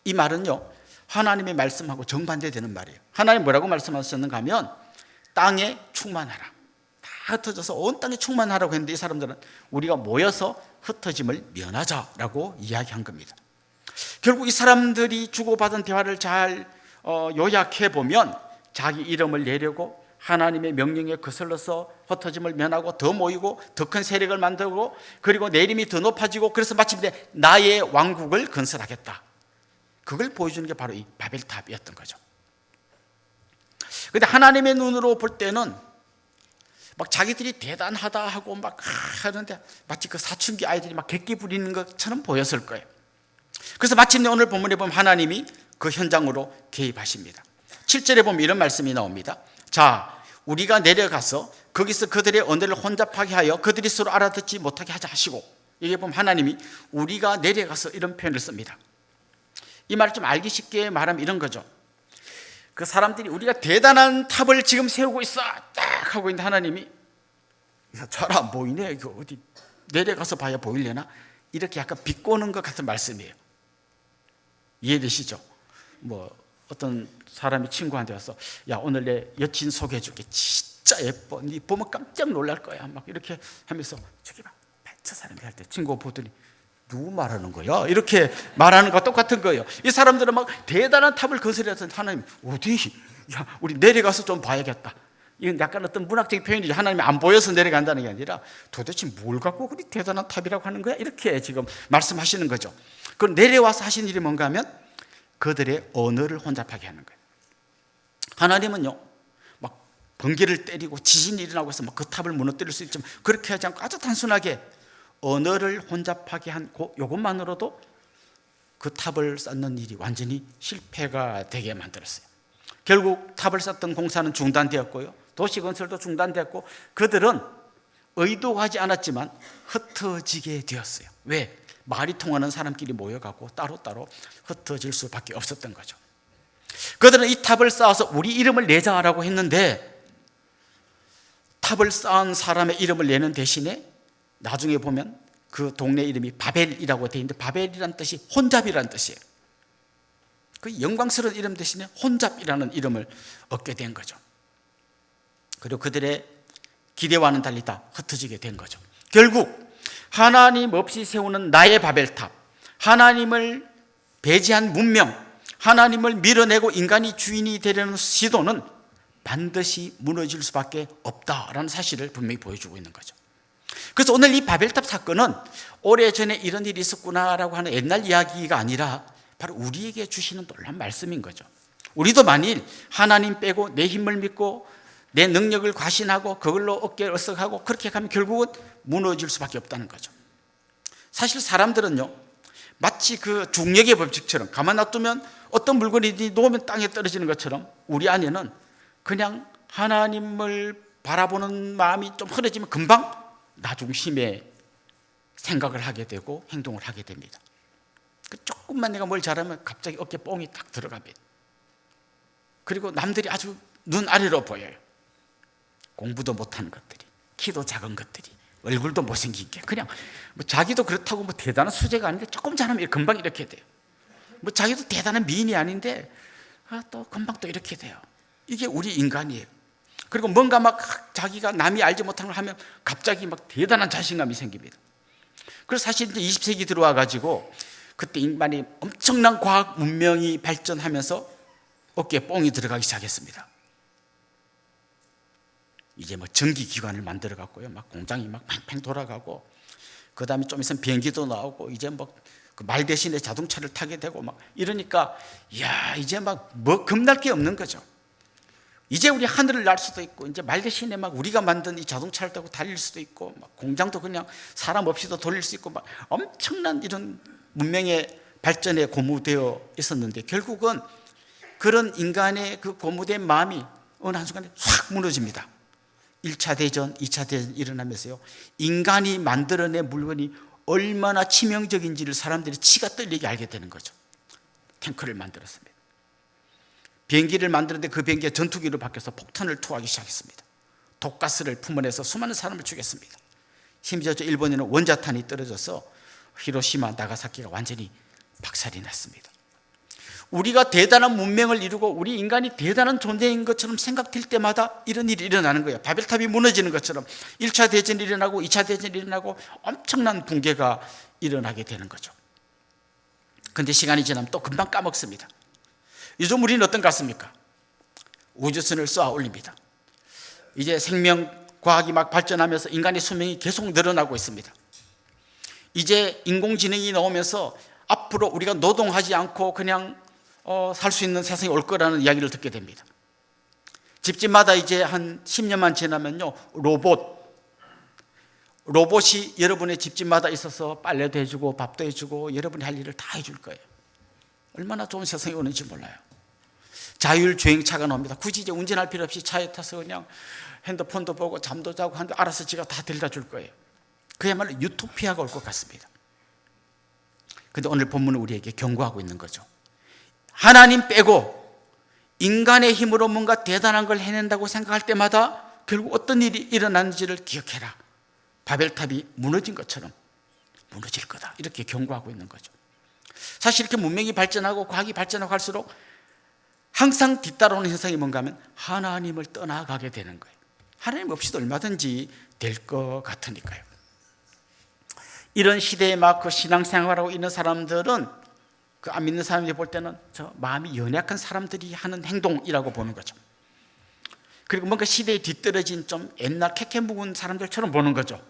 이 말은요, 하나님의 말씀하고 정반대되는 말이에요. 하나님 뭐라고 말씀하셨는가 하면 땅에 충만하라. 다 흩어져서 온 땅에 충만하라고 했는데 이 사람들은 우리가 모여서 흩어짐을 면하자라고 이야기한 겁니다. 결국 이 사람들이 주고받은 대화를 잘 요약해 보면 자기 이름을 내려고 하나님의 명령에 거슬러서 흩어짐을 면하고 더 모이고 더 큰 세력을 만들고 그리고 내 이름이 더 높아지고 그래서 마침내 나의 왕국을 건설하겠다. 그걸 보여주는 게 바로 이 바벨탑이었던 거죠. 그런데 하나님의 눈으로 볼 때는 막 자기들이 대단하다 하고 막 하는데 마치 그 사춘기 아이들이 막 객기 부리는 것처럼 보였을 거예요. 그래서 마침내 오늘 본문에 보면 하나님이 그 현장으로 개입하십니다. 7절에 보면 이런 말씀이 나옵니다. 자, 우리가 내려가서 거기서 그들의 언어를 혼잡하게 하여 그들이 서로 알아듣지 못하게 하자 하시고, 이게 보면 하나님이 우리가 내려가서 이런 표현을 씁니다. 이 말을 좀 알기 쉽게 말하면 이런 거죠. 그 사람들이 우리가 대단한 탑을 지금 세우고 있어 딱 하고 있는데 하나님이 잘 안 보이네. 이거 어디 내려가서 봐야 보이려나? 이렇게 약간 비꼬는 것 같은 말씀이에요. 이해되시죠? 뭐 어떤 사람이 친구한테 와서 야, 오늘 내 여친 소개해줄게. 진짜 예뻐. 니 보면 깜짝 놀랄 거야. 막 이렇게 하면서 저기 봐. 저 사람이 할 때 친구 보더니 누구 말하는 거야? 이렇게 말하는 거 똑같은 거예요. 이 사람들은 막 대단한 탑을 건설해서 하나님 어디? 야, 우리 내려가서 좀 봐야겠다. 이건 약간 어떤 문학적인 표현이죠. 하나님이 안 보여서 내려간다는 게 아니라 도대체 뭘 갖고 그리 대단한 탑이라고 하는 거야? 이렇게 지금 말씀하시는 거죠. 그럼 내려와서 하신 일이 뭔가 하면 그들의 언어를 혼잡하게 하는 거예요. 하나님은요, 막 번개를 때리고 지진이 일어나고 해서 막 그 탑을 무너뜨릴 수 있지만 그렇게 하지 않고 아주 단순하게 언어를 혼잡하게 한 이것만으로도 그 탑을 쌓는 일이 완전히 실패가 되게 만들었어요. 결국 탑을 쌓던 공사는 중단되었고요. 도시 건설도 중단됐고 그들은 의도하지 않았지만 흩어지게 되었어요. 왜? 말이 통하는 사람끼리 모여가고 따로따로 흩어질 수밖에 없었던 거죠. 그들은 이 탑을 쌓아서 우리 이름을 내자라고 했는데 탑을 쌓은 사람의 이름을 내는 대신에 나중에 보면 그 동네 이름이 바벨이라고 되어 있는데 바벨이라는 뜻이 혼잡이라는 뜻이에요. 그 영광스러운 이름 대신에 혼잡이라는 이름을 얻게 된 거죠. 그리고 그들의 기대와는 달리 다 흩어지게 된 거죠. 결국 하나님 없이 세우는 나의 바벨탑, 하나님을 배제한 문명, 하나님을 밀어내고 인간이 주인이 되려는 시도는 반드시 무너질 수밖에 없다라는 사실을 분명히 보여주고 있는 거죠. 그래서 오늘 이 바벨탑 사건은 오래전에 이런 일이 있었구나라고 하는 옛날 이야기가 아니라 바로 우리에게 주시는 놀라운 말씀인 거죠. 우리도 만일 하나님 빼고 내 힘을 믿고 내 능력을 과신하고 그걸로 어깨를 으쓱하고 그렇게 가면 결국은 무너질 수밖에 없다는 거죠. 사실 사람들은요, 마치 그 중력의 법칙처럼 가만 놔두면 어떤 물건이 놓으면 땅에 떨어지는 것처럼 우리 안에는 그냥 하나님을 바라보는 마음이 좀 흐려지면 금방 나 중심의 생각을 하게 되고 행동을 하게 됩니다. 조금만 내가 뭘 잘하면 갑자기 어깨 뽕이 딱 들어갑니다. 그리고 남들이 아주 눈 아래로 보여요. 공부도 못하는 것들이, 키도 작은 것들이, 얼굴도 못생긴 게, 그냥 뭐 자기도 그렇다고 뭐 대단한 수재가 아닌데 조금 잘하면 금방 이렇게 돼요. 뭐 자기도 대단한 미인이 아닌데 또 금방 또 이렇게 돼요. 이게 우리 인간이에요. 그리고 뭔가 막 자기가 남이 알지 못하는 걸 하면 갑자기 막 대단한 자신감이 생깁니다. 그래서 사실 이제 20세기 들어와 가지고 그때 인간이 엄청난 과학 문명이 발전하면서 어깨에 뽕이 들어가기 시작했습니다. 이제 뭐 전기기관을 만들어 갖고요, 막 공장이 막 팽팽 돌아가고, 그 다음에 좀 있으면 비행기도 나오고, 이제 뭐 그 말 대신에 자동차를 타게 되고 막 이러니까, 이야, 이제 막 뭐 겁날 게 없는 거죠. 이제 우리 하늘을 날 수도 있고, 이제 말 대신에 막 우리가 만든 이 자동차를 타고 달릴 수도 있고, 막 공장도 그냥 사람 없이도 돌릴 수 있고, 막 엄청난 이런 문명의 발전에 고무되어 있었는데, 결국은 그런 인간의 그 고무된 마음이 어느 한순간에 확 무너집니다. 1차 대전, 2차 대전 일어나면서요, 인간이 만들어낸 물건이 얼마나 치명적인지를 사람들이 치가 떨리게 알게 되는 거죠. 탱크를 만들었습니다. 비행기를 만드는데 그 비행기가 전투기로 바뀌어서 폭탄을 투하하기 시작했습니다. 독가스를 품어내서 수많은 사람을 죽였습니다. 심지어 일본에는 원자탄이 떨어져서 히로시마, 나가사키가 완전히 박살이 났습니다. 우리가 대단한 문명을 이루고 우리 인간이 대단한 존재인 것처럼 생각될 때마다 이런 일이 일어나는 거예요. 바벨탑이 무너지는 것처럼 1차 대전이 일어나고 2차 대전이 일어나고 엄청난 붕괴가 일어나게 되는 거죠. 그런데 시간이 지나면 또 금방 까먹습니다. 요즘 우리는 어떤 것 같습니까? 우주선을 쏘아 올립니다. 이제 생명과학이 막 발전하면서 인간의 수명이 계속 늘어나고 있습니다. 이제 인공지능이 나오면서 앞으로 우리가 노동하지 않고 그냥 살 수 있는 세상이 올 거라는 이야기를 듣게 됩니다. 집집마다 이제 한 10년만 지나면요, 로봇이 여러분의 집집마다 있어서 빨래도 해주고 밥도 해주고 여러분이 할 일을 다 해줄 거예요. 얼마나 좋은 세상이 오는지 몰라요. 자율주행차가 나옵니다. 굳이 이제 운전할 필요 없이 차에 타서 그냥 핸드폰도 보고 잠도 자고 하는데 알아서 지가 다 데려다 줄 거예요. 그야말로 유토피아가 올 것 같습니다. 그런데 오늘 본문은 우리에게 경고하고 있는 거죠. 하나님 빼고 인간의 힘으로 뭔가 대단한 걸 해낸다고 생각할 때마다 결국 어떤 일이 일어나는지를 기억해라. 바벨탑이 무너진 것처럼 무너질 거다. 이렇게 경고하고 있는 거죠. 사실 이렇게 문명이 발전하고 과학이 발전하고 할수록 항상 뒤따라오는 현상이 뭔가 하면 하나님을 떠나가게 되는 거예요. 하나님 없이도 얼마든지 될 것 같으니까요. 이런 시대에 막 그 신앙생활하고 있는 사람들은 그 안 믿는 사람들이 볼 때는 저 마음이 연약한 사람들이 하는 행동이라고 보는 거죠. 그리고 뭔가 시대에 뒤떨어진 좀 옛날 캐캐 묵은 사람들처럼 보는 거죠.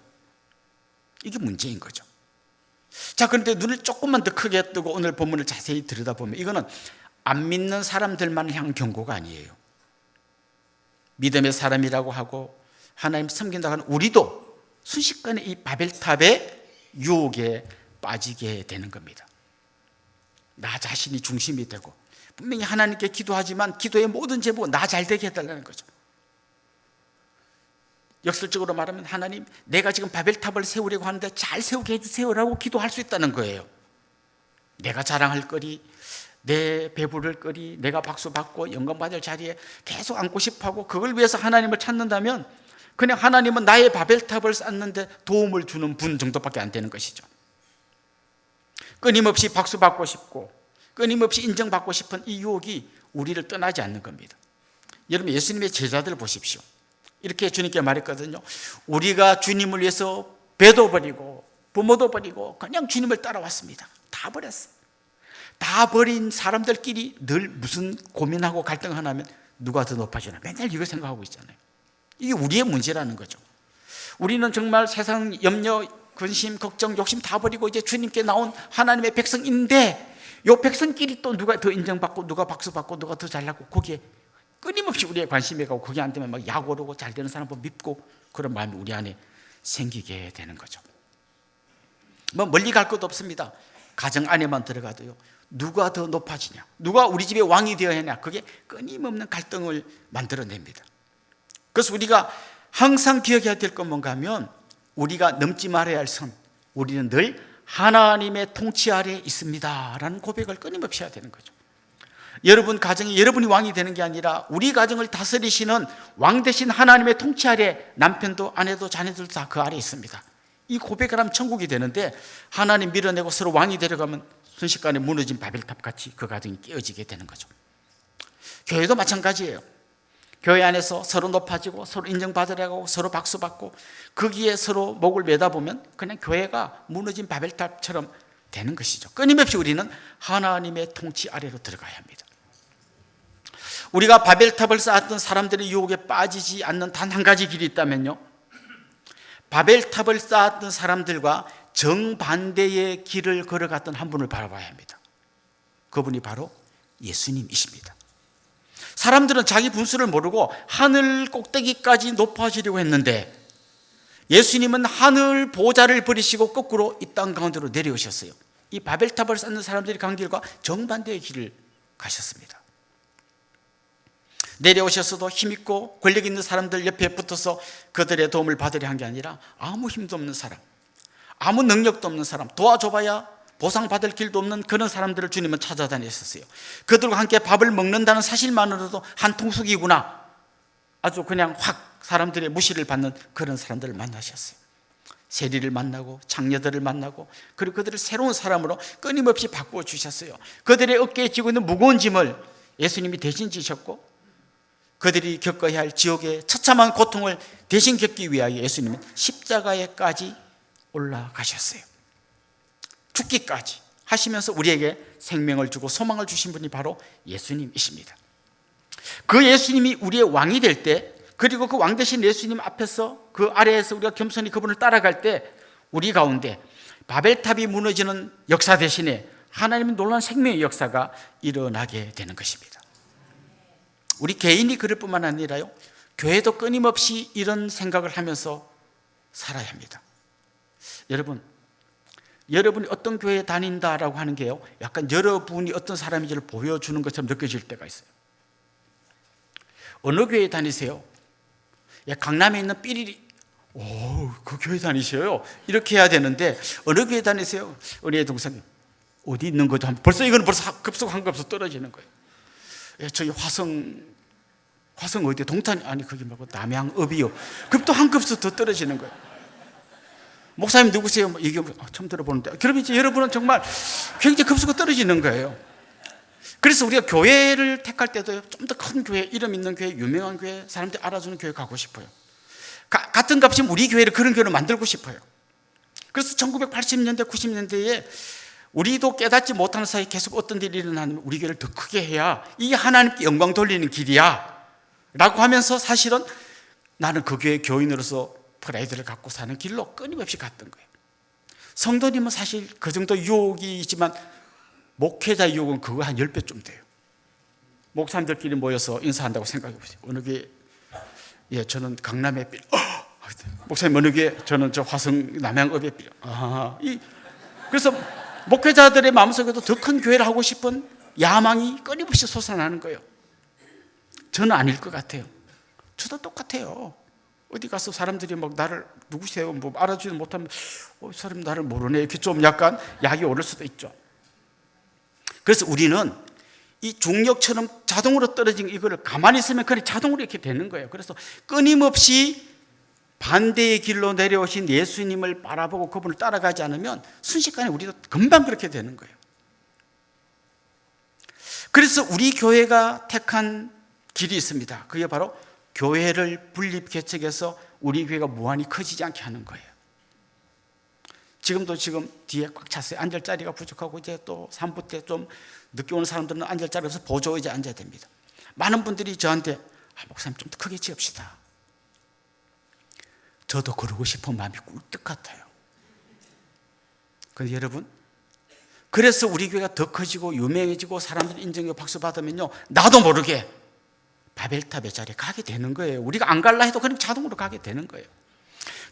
이게 문제인 거죠. 자, 그런데 눈을 조금만 더 크게 뜨고 오늘 본문을 자세히 들여다보면 이거는 안 믿는 사람들만 향한 경고가 아니에요. 믿음의 사람이라고 하고 하나님 섬긴다고 하는 우리도 순식간에 이 바벨탑의 유혹에 빠지게 되는 겁니다. 나 자신이 중심이 되고 분명히 하나님께 기도하지만 기도의 모든 제목은 나 잘 되게 해달라는 거죠. 역설적으로 말하면 하나님, 내가 지금 바벨탑을 세우려고 하는데 잘 세우게 해주세요라고 기도할 수 있다는 거예요. 내가 자랑할 거리, 내 배부를 거리, 내가 박수 받고 영광받을 자리에 계속 앉고 싶어하고 그걸 위해서 하나님을 찾는다면 그냥 하나님은 나의 바벨탑을 쌓는데 도움을 주는 분 정도밖에 안 되는 것이죠. 끊임없이 박수 받고 싶고 끊임없이 인정받고 싶은 이 유혹이 우리를 떠나지 않는 겁니다. 여러분, 예수님의 제자들 보십시오. 이렇게 주님께 말했거든요. 우리가 주님을 위해서 배도 버리고 부모도 버리고 그냥 주님을 따라왔습니다. 다 버렸어. 다 버린 사람들끼리 늘 무슨 고민하고 갈등하나 하면 누가 더 높아지나 맨날 이거 생각하고 있잖아요. 이게 우리의 문제라는 거죠. 우리는 정말 세상 염려, 근심, 걱정, 욕심 다 버리고 이제 주님께 나온 하나님의 백성인데 요 백성끼리 또 누가 더 인정받고 누가 박수받고 누가 더 잘나고 거기에 끊임없이 우리의 관심이 가고 거기 안 되면 막 약오르고 잘 되는 사람 보면 밉고 그런 마음이 우리 안에 생기게 되는 거죠. 뭐 멀리 갈 것도 없습니다. 가정 안에만 들어가도요. 누가 더 높아지냐, 누가 우리 집의 왕이 되어야 하냐, 그게 끊임없는 갈등을 만들어냅니다. 그래서 우리가 항상 기억해야 될 건 뭔가 하면 우리가 넘지 말아야 할 선, 우리는 늘 하나님의 통치 아래에 있습니다 라는 고백을 끊임없이 해야 되는 거죠. 여러분 가정이 여러분이 왕이 되는 게 아니라 우리 가정을 다스리시는 왕 대신 하나님의 통치 아래 남편도 아내도 자녀들도 다 그 아래에 있습니다. 이 고백을 하면 천국이 되는데 하나님 밀어내고 서로 왕이 되려가면 순식간에 무너진 바벨탑 같이 그 가정이 깨어지게 되는 거죠. 교회도 마찬가지예요. 교회 안에서 서로 높아지고 서로 인정받으려고 서로 박수받고 거기에 서로 목을 매다 보면 그냥 교회가 무너진 바벨탑처럼 되는 것이죠. 끊임없이 우리는 하나님의 통치 아래로 들어가야 합니다. 우리가 바벨탑을 쌓았던 사람들의 유혹에 빠지지 않는 단 한 가지 길이 있다면요, 바벨탑을 쌓았던 사람들과 정반대의 길을 걸어갔던 한 분을 바라봐야 합니다. 그분이 바로 예수님이십니다. 사람들은 자기 분수를 모르고 하늘 꼭대기까지 높아지려고 했는데 예수님은 하늘 보좌를 버리시고 거꾸로 이 땅 가운데로 내려오셨어요. 이 바벨탑을 쌓는 사람들이 간 길과 정반대의 길을 가셨습니다. 내려오셨어도 힘있고 권력 있는 사람들 옆에 붙어서 그들의 도움을 받으려 한 게 아니라 아무 힘도 없는 사람, 아무 능력도 없는 사람, 도와줘봐야 보상받을 길도 없는 그런 사람들을 주님은 찾아다녔었어요. 그들과 함께 밥을 먹는다는 사실만으로도 한 통속이구나, 아주 그냥 확 사람들의 무시를 받는 그런 사람들을 만나셨어요. 세리를 만나고 장녀들을 만나고 그리고 그들을 새로운 사람으로 끊임없이 바꾸어 주셨어요. 그들의 어깨에 지고 있는 무거운 짐을 예수님이 대신 지셨고 그들이 겪어야 할 지옥의 처참한 고통을 대신 겪기 위하여 예수님은 십자가에까지 올라가셨어요. 죽기까지 하시면서 우리에게 생명을 주고 소망을 주신 분이 바로 예수님이십니다. 그 예수님이 우리의 왕이 될 때, 그리고 그 왕 되신 예수님 앞에서 그 아래에서 우리가 겸손히 그분을 따라갈 때 우리 가운데 바벨탑이 무너지는 역사 대신에 하나님의 놀라운 생명의 역사가 일어나게 되는 것입니다. 우리 개인이 그럴 뿐만 아니라요, 교회도 끊임없이 이런 생각을 하면서 살아야 합니다. 여러분이 어떤 교회에 다닌다라고 하는 게요, 약간 여러분이 어떤 사람인지를 보여주는 것처럼 느껴질 때가 있어요. 어느 교회에 다니세요? 강남에 있는 삐리리, 그 교회 다니셔요? 이렇게 해야 되는데, 어느 교회 다니세요? 우리의 동생님 어디 있는 거죠? 벌써 이건 벌써 급속 한 급속 떨어지는 거예요. 저기 화성 어디 동탄, 아니 거기 말고 남양읍이요. 그럼 또 한 급속 더 떨어지는 거예요. 목사님 누구세요? 이게 처음 들어보는데, 그러면 이제 여러분은 정말 굉장히 급속으로 떨어지는 거예요. 그래서 우리가 교회를 택할 때도 좀 더 큰 교회, 이름 있는 교회, 유명한 교회, 사람들이 알아주는 교회 가고 싶어요. 같은 값이면 우리 교회를 그런 교회를 만들고 싶어요. 그래서 1980년대, 90년대에 우리도 깨닫지 못하는 사이에 계속 어떤 일이 일어나면 우리 교회를 더 크게 해야 이게 하나님께 영광 돌리는 길이야 라고 하면서 사실은 나는 그 교회 교인으로서 프라이드를 갖고 사는 길로 끊임없이 갔던 거예요. 성도님은 사실 그 정도 유혹이 있지만 목회자 유혹은 그거 한 10배쯤 돼요. 목사님들끼리 모여서 인사한다고 생각해 보세요. 어느 교회, 저는 강남에 삐, 목사님 어느 교회, 저는 저 화성 남양읍에 삐. 그래서 목회자들의 마음속에도 더 큰 교회를 하고 싶은 야망이 끊임없이 솟아나는 거예요. 저는 아닐 것 같아요. 저도 똑같아요. 어디 가서 사람들이 막 나를 누구세요? 뭐 알아주지 못하면 사람 나를 모르네. 이렇게 좀 약간 약이 오를 수도 있죠. 그래서 우리는 이 중력처럼 자동으로 떨어진 이거를 가만히 있으면 그냥 자동으로 이렇게 되는 거예요. 그래서 끊임없이 반대의 길로 내려오신 예수님을 바라보고 그분을 따라가지 않으면 순식간에 우리도 금방 그렇게 되는 거예요. 그래서 우리 교회가 택한 길이 있습니다. 그게 바로 교회를 분립 개척해서 우리 교회가 무한히 커지지 않게 하는 거예요. 지금 뒤에 꽉 찼어요. 앉을 자리가 부족하고 이제 또 3부 때 좀 늦게 오는 사람들은 앉을 자리 없어서 보조 의자에 앉아야 됩니다. 많은 분들이 저한테 목사님 좀 더 크게 지읍시다. 저도 그러고 싶은 마음이 꿀떡 같아요. 근데 여러분, 그래서 우리 교회가 더 커지고 유명해지고 사람들이 인정하고 박수 받으면요, 나도 모르게 바벨탑의 자리에 가게 되는 거예요. 우리가 안 갈라 해도 그냥 자동으로 가게 되는 거예요.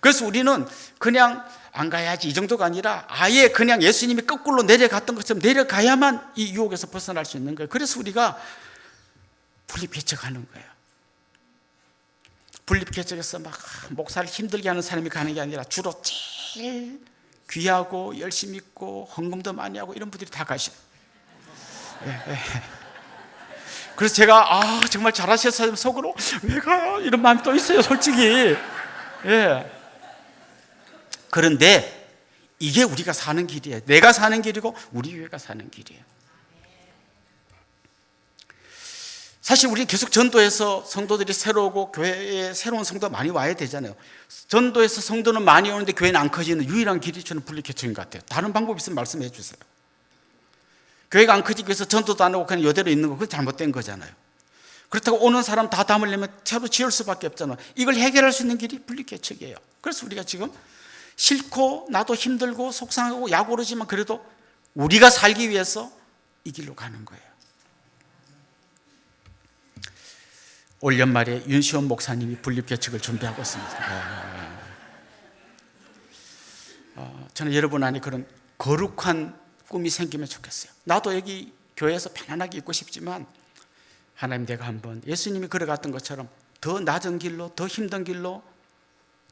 그래서 우리는 그냥 안 가야지 이 정도가 아니라 아예 그냥 예수님이 거꾸로 내려갔던 것처럼 내려가야만 이 유혹에서 벗어날 수 있는 거예요. 그래서 우리가 분립개척하는 거예요. 분립개척에서 막 목사를 힘들게 하는 사람이 가는 게 아니라 주로 제일 귀하고 열심히 있고 헌금도 많이 하고 이런 분들이 다 가셔요. 그래서 제가 정말 잘하셨어요. 속으로 왜 가요? 이런 마음이 또 있어요, 솔직히. 그런데 이게 우리가 사는 길이에요. 내가 사는 길이고 우리 교회가 사는 길이에요. 사실 우리 계속 전도해서 성도들이 새로 오고 교회에 새로운 성도가 많이 와야 되잖아요. 전도해서 성도는 많이 오는데 교회는 안 커지는 유일한 길이 저는 분립개척인 것 같아요. 다른 방법이 있으면 말씀해 주세요. 교회가 안 커지기 위해서 전도도 안 하고 그냥 이대로 있는 거, 그건 잘못된 거잖아요. 그렇다고 오는 사람 다 담으려면 새로 지을 수밖에 없잖아요. 이걸 해결할 수 있는 길이 분립개척이에요. 그래서 우리가 지금 싫고 나도 힘들고 속상하고 약 오르지만 그래도 우리가 살기 위해서 이 길로 가는 거예요. 올 연말에 윤시원 목사님이 분립개척을 준비하고 있습니다. 저는 여러분 안에 그런 거룩한 꿈이 생기면 좋겠어요. 나도 여기 교회에서 편안하게 있고 싶지만 하나님, 내가 한번 예수님이 걸어갔던 것처럼 더 낮은 길로, 더 힘든 길로,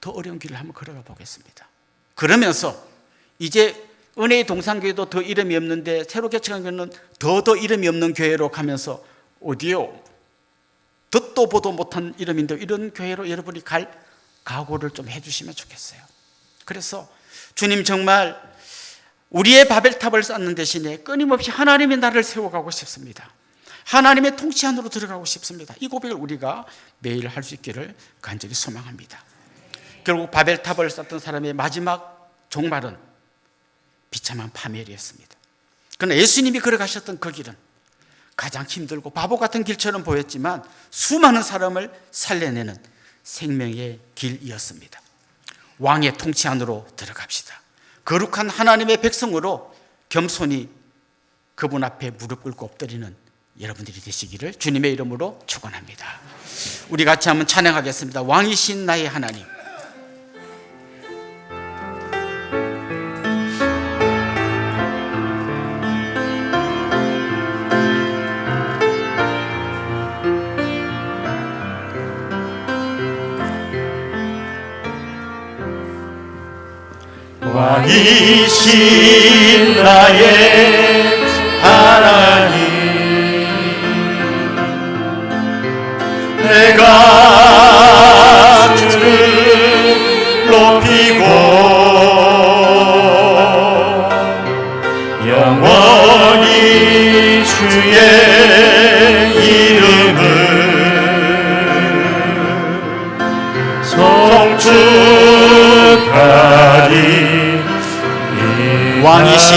더 어려운 길을 한번 걸어가 보겠습니다. 그러면서 이제 은혜의 동산교회도 더 이름이 없는데 새로 개척한 교회는 더 이름이 없는 교회로 가면서 어디요? 듣도 보도 못한 이름인데 이런 교회로 여러분이 갈 각오를 좀 해주시면 좋겠어요. 그래서 주님, 정말 우리의 바벨탑을 쌓는 대신에 끊임없이 하나님의 나라를 세워가고 싶습니다. 하나님의 통치 안으로 들어가고 싶습니다. 이 고백을 우리가 매일 할 수 있기를 간절히 소망합니다. 결국 바벨탑을 쌓던 사람의 마지막 종말은 비참한 파멸이었습니다. 그러나 예수님이 걸어가셨던 그 길은 가장 힘들고 바보 같은 길처럼 보였지만 수많은 사람을 살려내는 생명의 길이었습니다. 왕의 통치 안으로 들어갑시다. 거룩한 하나님의 백성으로 겸손히 그분 앞에 무릎 꿇고 엎드리는 여러분들이 되시기를 주님의 이름으로 축원합니다. 우리 같이 한번 찬양하겠습니다. 왕이신 나의 하나님. 왕이신 나의 하나님, 내가 주를 높이고 영원히 주의 이름을 송축하리. 왕이신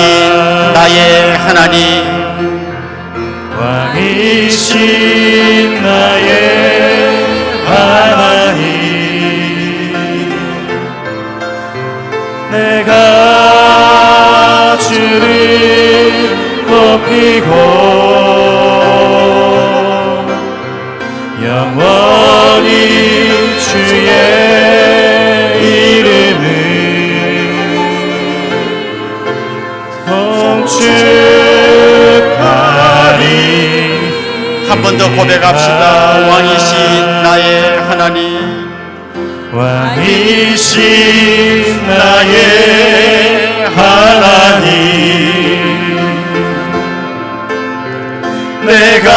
나의 하나님, 왕이신 나의 하나님, 내가 주를 높이고 영원히 주의 이름을 한 번 더 고백합시다. 왕이신 나의 하나님, 왕이신 나의 하나님, 내가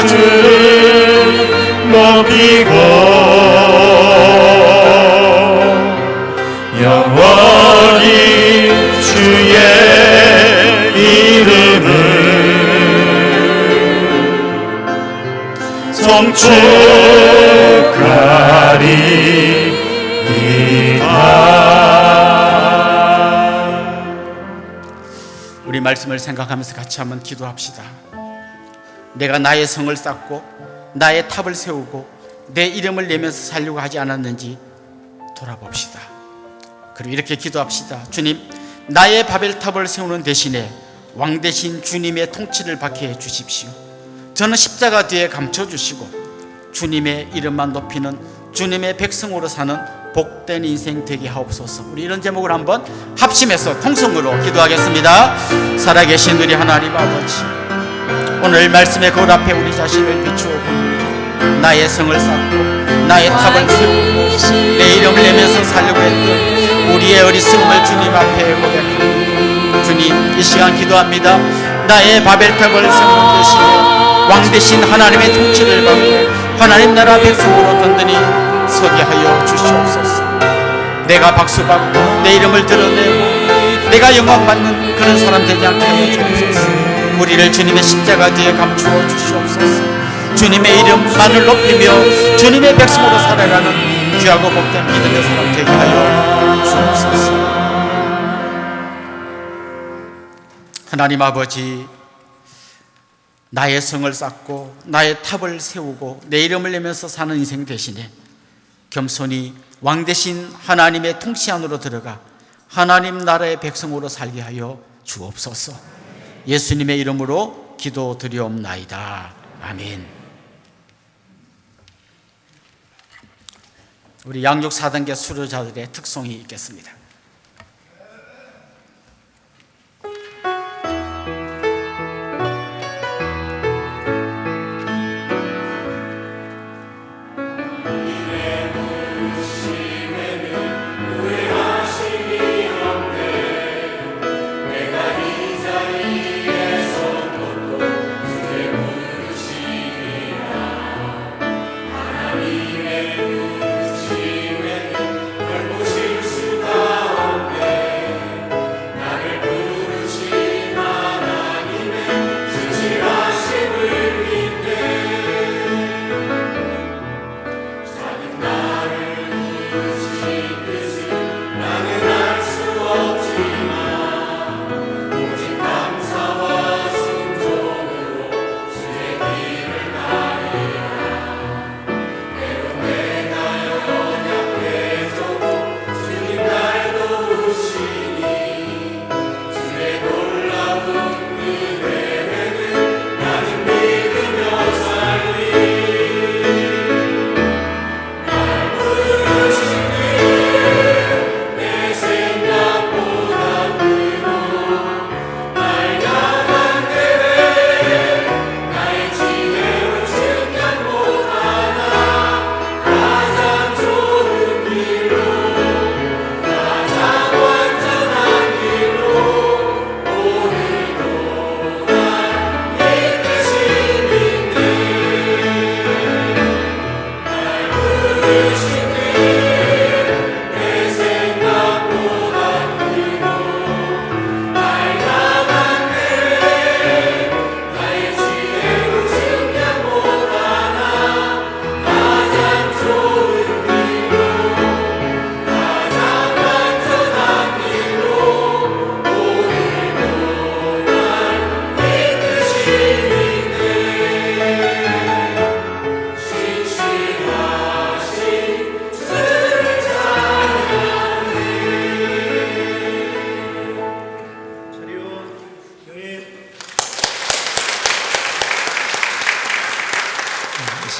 주를 높이고 영원히 주의 이름을 송축하리이다. 우리 말씀을 생각하면서 같이 한번 기도합시다. 내가 나의 성을 쌓고 나의 탑을 세우고 내 이름을 내면서 살려고 하지 않았는지 돌아봅시다. 그리고 이렇게 기도합시다. 주님, 나의 바벨탑을 세우는 대신에 왕 대신 주님의 통치를 받게 해주십시오. 저는 십자가 뒤에 감춰주시고 주님의 이름만 높이는 주님의 백성으로 사는 복된 인생 되게 하옵소서. 우리 이런 제목을 한번 합심해서 통성으로 기도하겠습니다. 살아계신 우리 하나님 아버지, 오늘 말씀의 거울 앞에 우리 자신을 비추어 봅니다. 나의 성을 쌓고 나의 탑을 세우고 내 이름을 내면서 살려고 했던 우리의 어리석음을 주님 앞에 고백합니다. 주님, 이 시간 기도합니다. 나의 바벨탑을 세우는 대신에 왕 대신 하나님의 통치를 받고 하나님 나라 백성으로 든든히 서게 하여 주시옵소서. 내가 박수받고 내 이름을 드러내고 내가 영광받는 그런 사람 되지 않게 하여 주옵소서. 우리를 주님의 십자가 뒤에 감추어 주시옵소서. 주님의 이름만을 높이며 주님의 백성으로 살아가는 귀하고 복된 믿음의 사람 되게 하여 주옵소서. 하나님 아버지, 나의 성을 쌓고 나의 탑을 세우고 내 이름을 내면서 사는 인생 대신에 겸손히 왕 대신 하나님의 통치 안으로 들어가 하나님 나라의 백성으로 살게 하여 주옵소서. 예수님의 이름으로 기도드리옵나이다. 아멘. 우리 양육 4단계 수료자들의 특성이 있겠습니다.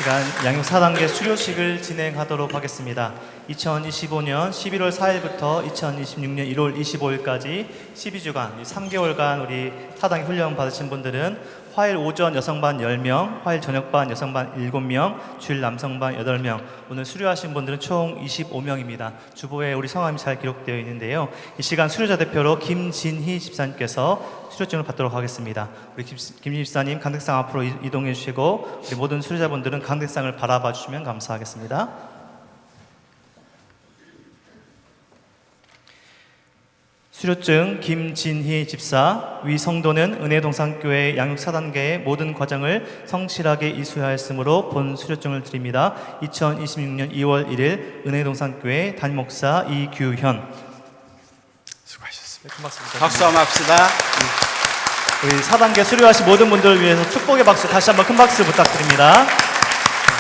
시간 양육 4단계 수료식을 진행하도록 하겠습니다. 2025년 11월 4일부터 2026년 1월 25일까지 12주간 3개월간 우리 4단계 훈련 받으신 분들은 화요일 오전 여성반 10명, 화요일 저녁반 여성반 7명, 주일 남성반 8명, 오늘 수료하신 분들은 총 25명입니다. 주보에 우리 성함이 잘 기록되어 있는데요. 이 시간 수료자 대표로 김진희 집사님께서 수료증을 받도록 하겠습니다. 우리 김진희 집사님 강대상 앞으로 이동해 주시고 우리 모든 수료자분들은 강대상을 바라봐 주시면 감사하겠습니다. 수료증 김진희 집사, 위 성도는 은혜동산교회 양육 4단계의 모든 과정을 성실하게 이수하였으므로 본 수료증을 드립니다. 2026년 2월 1일 은혜동산교회 담임목사 이규현. 수고하셨습니다. 큰 박수 부탁드립니다. 박수 한번 합시다. 우리 4단계 수료하신 모든 분들을 위해서 축복의 박수 다시 한번 큰 박수 부탁드립니다.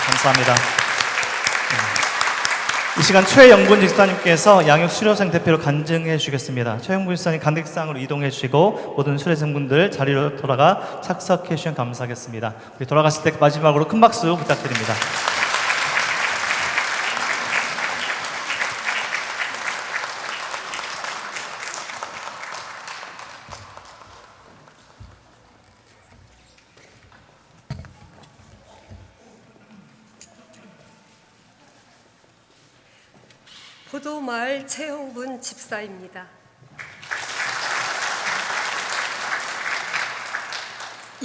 감사합니다. 이 시간 최영분 집사님께서 양육 수료생 대표로 간증해 주시겠습니다. 최영분 집사님 관객상으로 이동해 주시고 모든 수료생분들 자리로 돌아가 착석해 주시면 감사하겠습니다. 우리 돌아가실 때 마지막으로 큰 박수 부탁드립니다. 보도마을 최영분 집사입니다.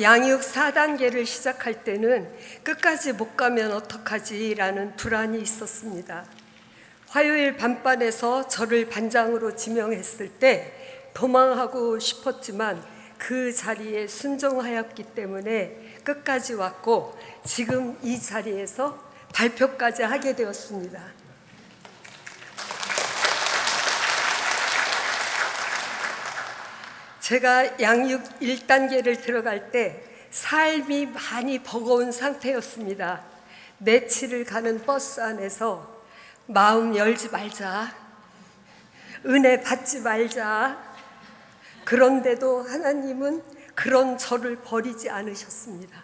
양육 4단계를 시작할 때는 끝까지 못 가면 어떡하지라는 불안이 있었습니다. 화요일 밤반에서 저를 반장으로 지명했을 때 도망하고 싶었지만 그 자리에 순종하였기 때문에 끝까지 왔고 지금 이 자리에서 발표까지 하게 되었습니다. 제가 양육 1단계를 들어갈 때 삶이 많이 버거운 상태였습니다. 내치를 가는 버스 안에서 마음 열지 말자, 은혜 받지 말자. 그런데도 하나님은 그런 저를 버리지 않으셨습니다.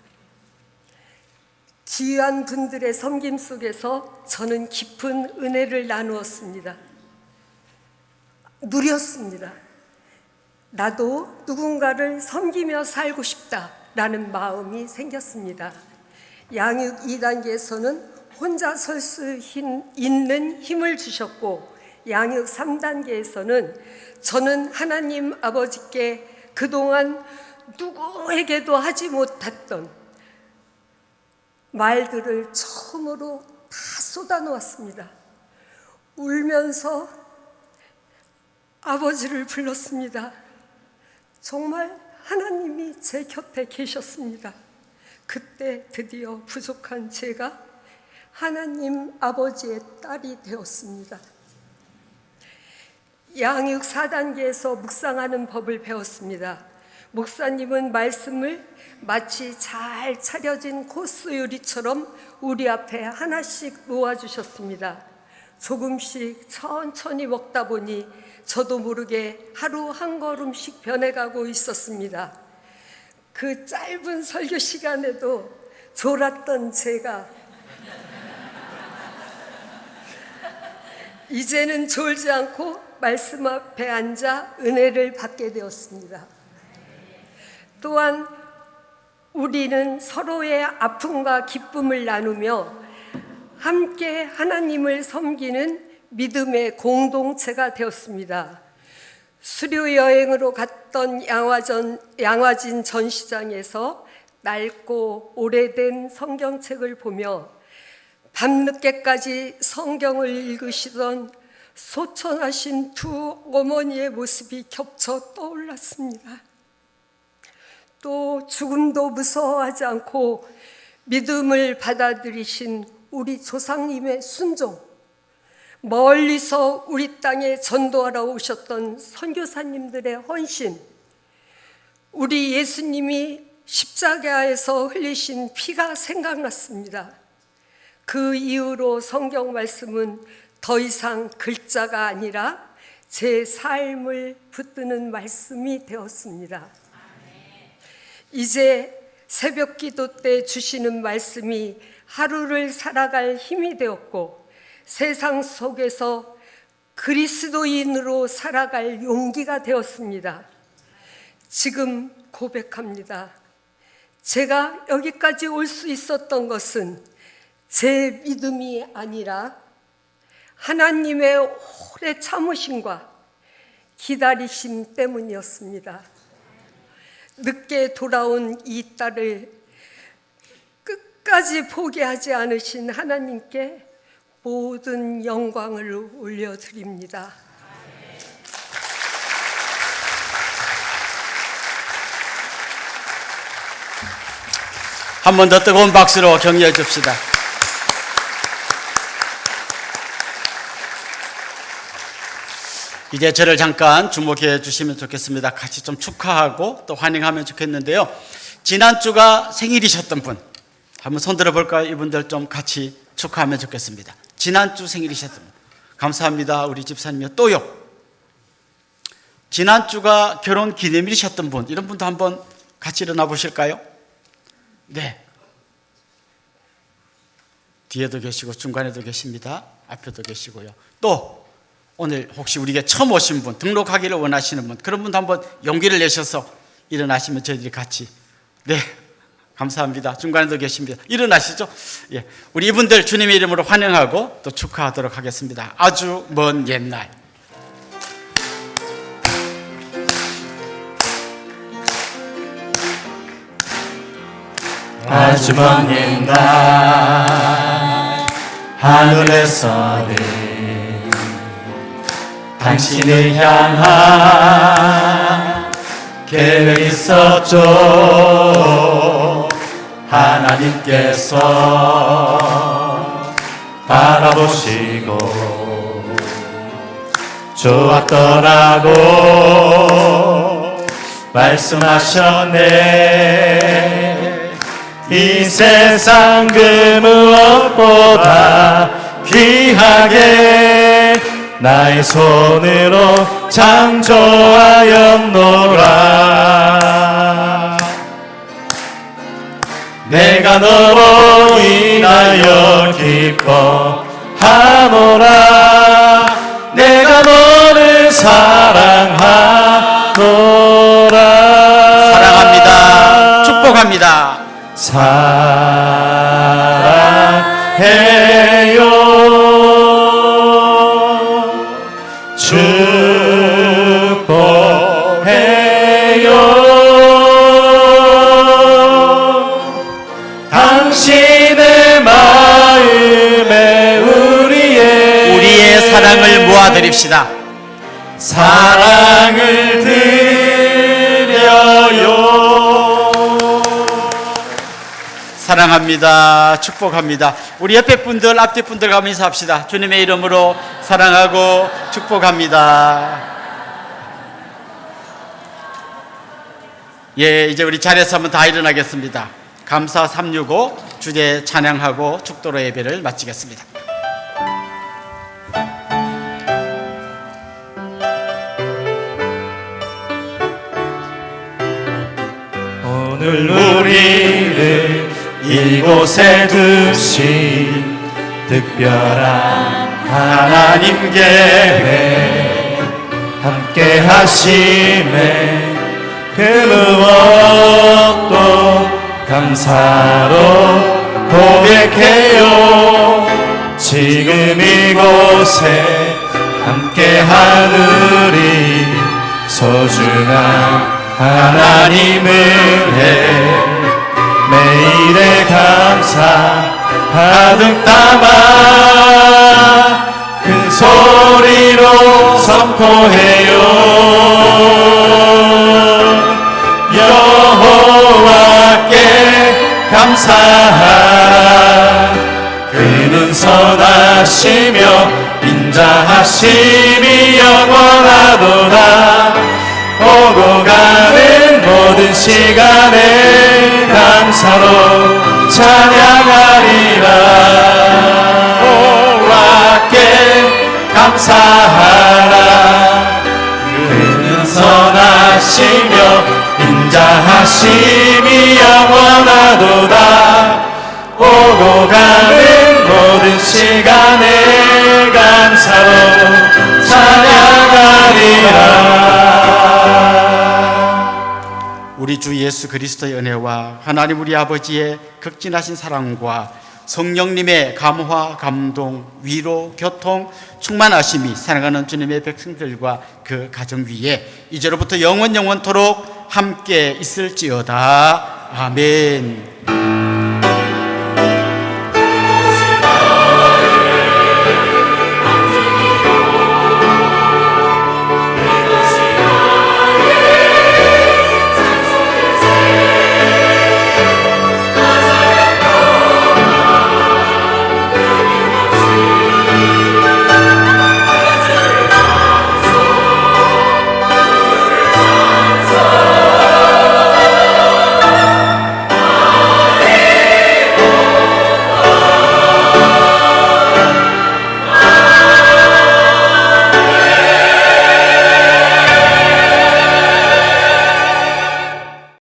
귀한 분들의 섬김 속에서 저는 깊은 은혜를 나누었습니다. 누렸습니다. 나도 누군가를 섬기며 살고 싶다라는 마음이 생겼습니다. 양육 2단계에서는 혼자 설 수 있는 힘을 주셨고 양육 3단계에서는 저는 하나님 아버지께 그동안 누구에게도 하지 못했던 말들을 처음으로 다 쏟아놓았습니다. 울면서 아버지를 불렀습니다. 정말 하나님이 제 곁에 계셨습니다. 그때 드디어 부족한 제가 하나님 아버지의 딸이 되었습니다. 양육 4단계에서 묵상하는 법을 배웠습니다. 목사님은 말씀을 마치 잘 차려진 코스 요리처럼 우리 앞에 하나씩 놓아주셨습니다. 조금씩 천천히 먹다 보니 저도 모르게 하루 한 걸음씩 변해가고 있었습니다. 그 짧은 설교 시간에도 졸았던 제가 이제는 졸지 않고 말씀 앞에 앉아 은혜를 받게 되었습니다. 또한 우리는 서로의 아픔과 기쁨을 나누며 함께 하나님을 섬기는 믿음의 공동체가 되었습니다. 수료 여행으로 갔던 양화진 전시장에서 낡고 오래된 성경책을 보며 밤늦게까지 성경을 읽으시던 소천하신 두 어머니의 모습이 겹쳐 떠올랐습니다. 또 죽음도 무서워하지 않고 믿음을 받아들이신 우리 조상님의 순종, 멀리서 우리 땅에 전도하러 오셨던 선교사님들의 헌신, 우리 예수님이 십자가에서 흘리신 피가 생각났습니다. 그 이후로 성경 말씀은 더 이상 글자가 아니라 제 삶을 붙드는 말씀이 되었습니다. 이제 새벽 기도 때 주시는 말씀이 하루를 살아갈 힘이 되었고 세상 속에서 그리스도인으로 살아갈 용기가 되었습니다. 지금 고백합니다. 제가 여기까지 올 수 있었던 것은 제 믿음이 아니라 하나님의 오래 참으심과 기다리심 때문이었습니다. 늦게 돌아온 이 딸을 끝까지 포기하지 않으신 하나님께 모든 영광을 올려드립니다. 한 번 더 뜨거운 박수로 격려해 줍시다. 이제 저를 잠깐 주목해 주시면 좋겠습니다. 같이 좀 축하하고 또 환영하면 좋겠는데요. 지난주가 생일이셨던 분 한번 손 들어볼까요? 이분들 좀 같이 축하하면 좋겠습니다. 지난주 생일이셨던 분. 감사합니다. 우리 집사님이요. 또요. 지난주가 결혼 기념일이셨던 분, 이런 분도 한번 같이 일어나 보실까요? 네. 뒤에도 계시고 중간에도 계십니다. 앞에도 계시고요. 또 오늘 혹시 우리에게 처음 오신 분, 등록하기를 원하시는 분, 그런 분도 한번 용기를 내셔서 일어나시면 저희들이 같이. 네, 감사합니다. 중간에도 계십니다. 일어나시죠. 예, 우리 이분들 주님의 이름으로 환영하고 또 축하하도록 하겠습니다. 아주 먼 옛날. 아주 먼 옛날 하늘에서 당신을 향한 계획 있었죠. 하나님께서 바라보시고 좋았더라고 말씀하셨네. 이 세상 그 무엇보다 귀하게 나의 손으로 창조하였노라. 내가 너로 인하여 기뻐하노라. 내가 너를 사랑하노라. 사랑합니다. 축복합니다. 사랑해요. 축복해요. 당신의 마음에 우리의 사랑을 모아드립시다. 사랑을 드려요. 사랑합니다. 축복합니다. 우리 옆에 분들, 앞뒤 분들 가면 인사합시다. 주님의 이름으로 사랑하고 축복합니다. 예, 이제 우리 자리에서 한번 다 일어나겠습니다. 감사 365 주제 찬양하고 축도로 예배를 마치겠습니다. 오늘 우리를 이곳에 두신 특별한 하나님 계획 함께 하심에 그 무엇도 감사로 고백해요. 지금 이곳에 함께한 우리 소중한 하나님 은혜 매일의 감사 가득 담아 큰 소리로 선포해요. 여호와께 감사하라. 그는 선하시며 인자하심이 영원하도다. 오고 가는 모든 시간에 감사로 찬양하리라. 여호와께 감사하라. 그는 선하시며 인자하심이 영원하도다. 오고 가는 모든 시간에 감사로 찬양하리라. 우리 주 예수 그리스도의 은혜와 하나님 우리 아버지의 극진하신 사랑과 성령님의 감화, 감동, 위로, 교통, 충만하심이 사랑하는 주님의 백성들과 그 가정 위에 이제로부터 영원토록 함께 있을지어다. 아멘.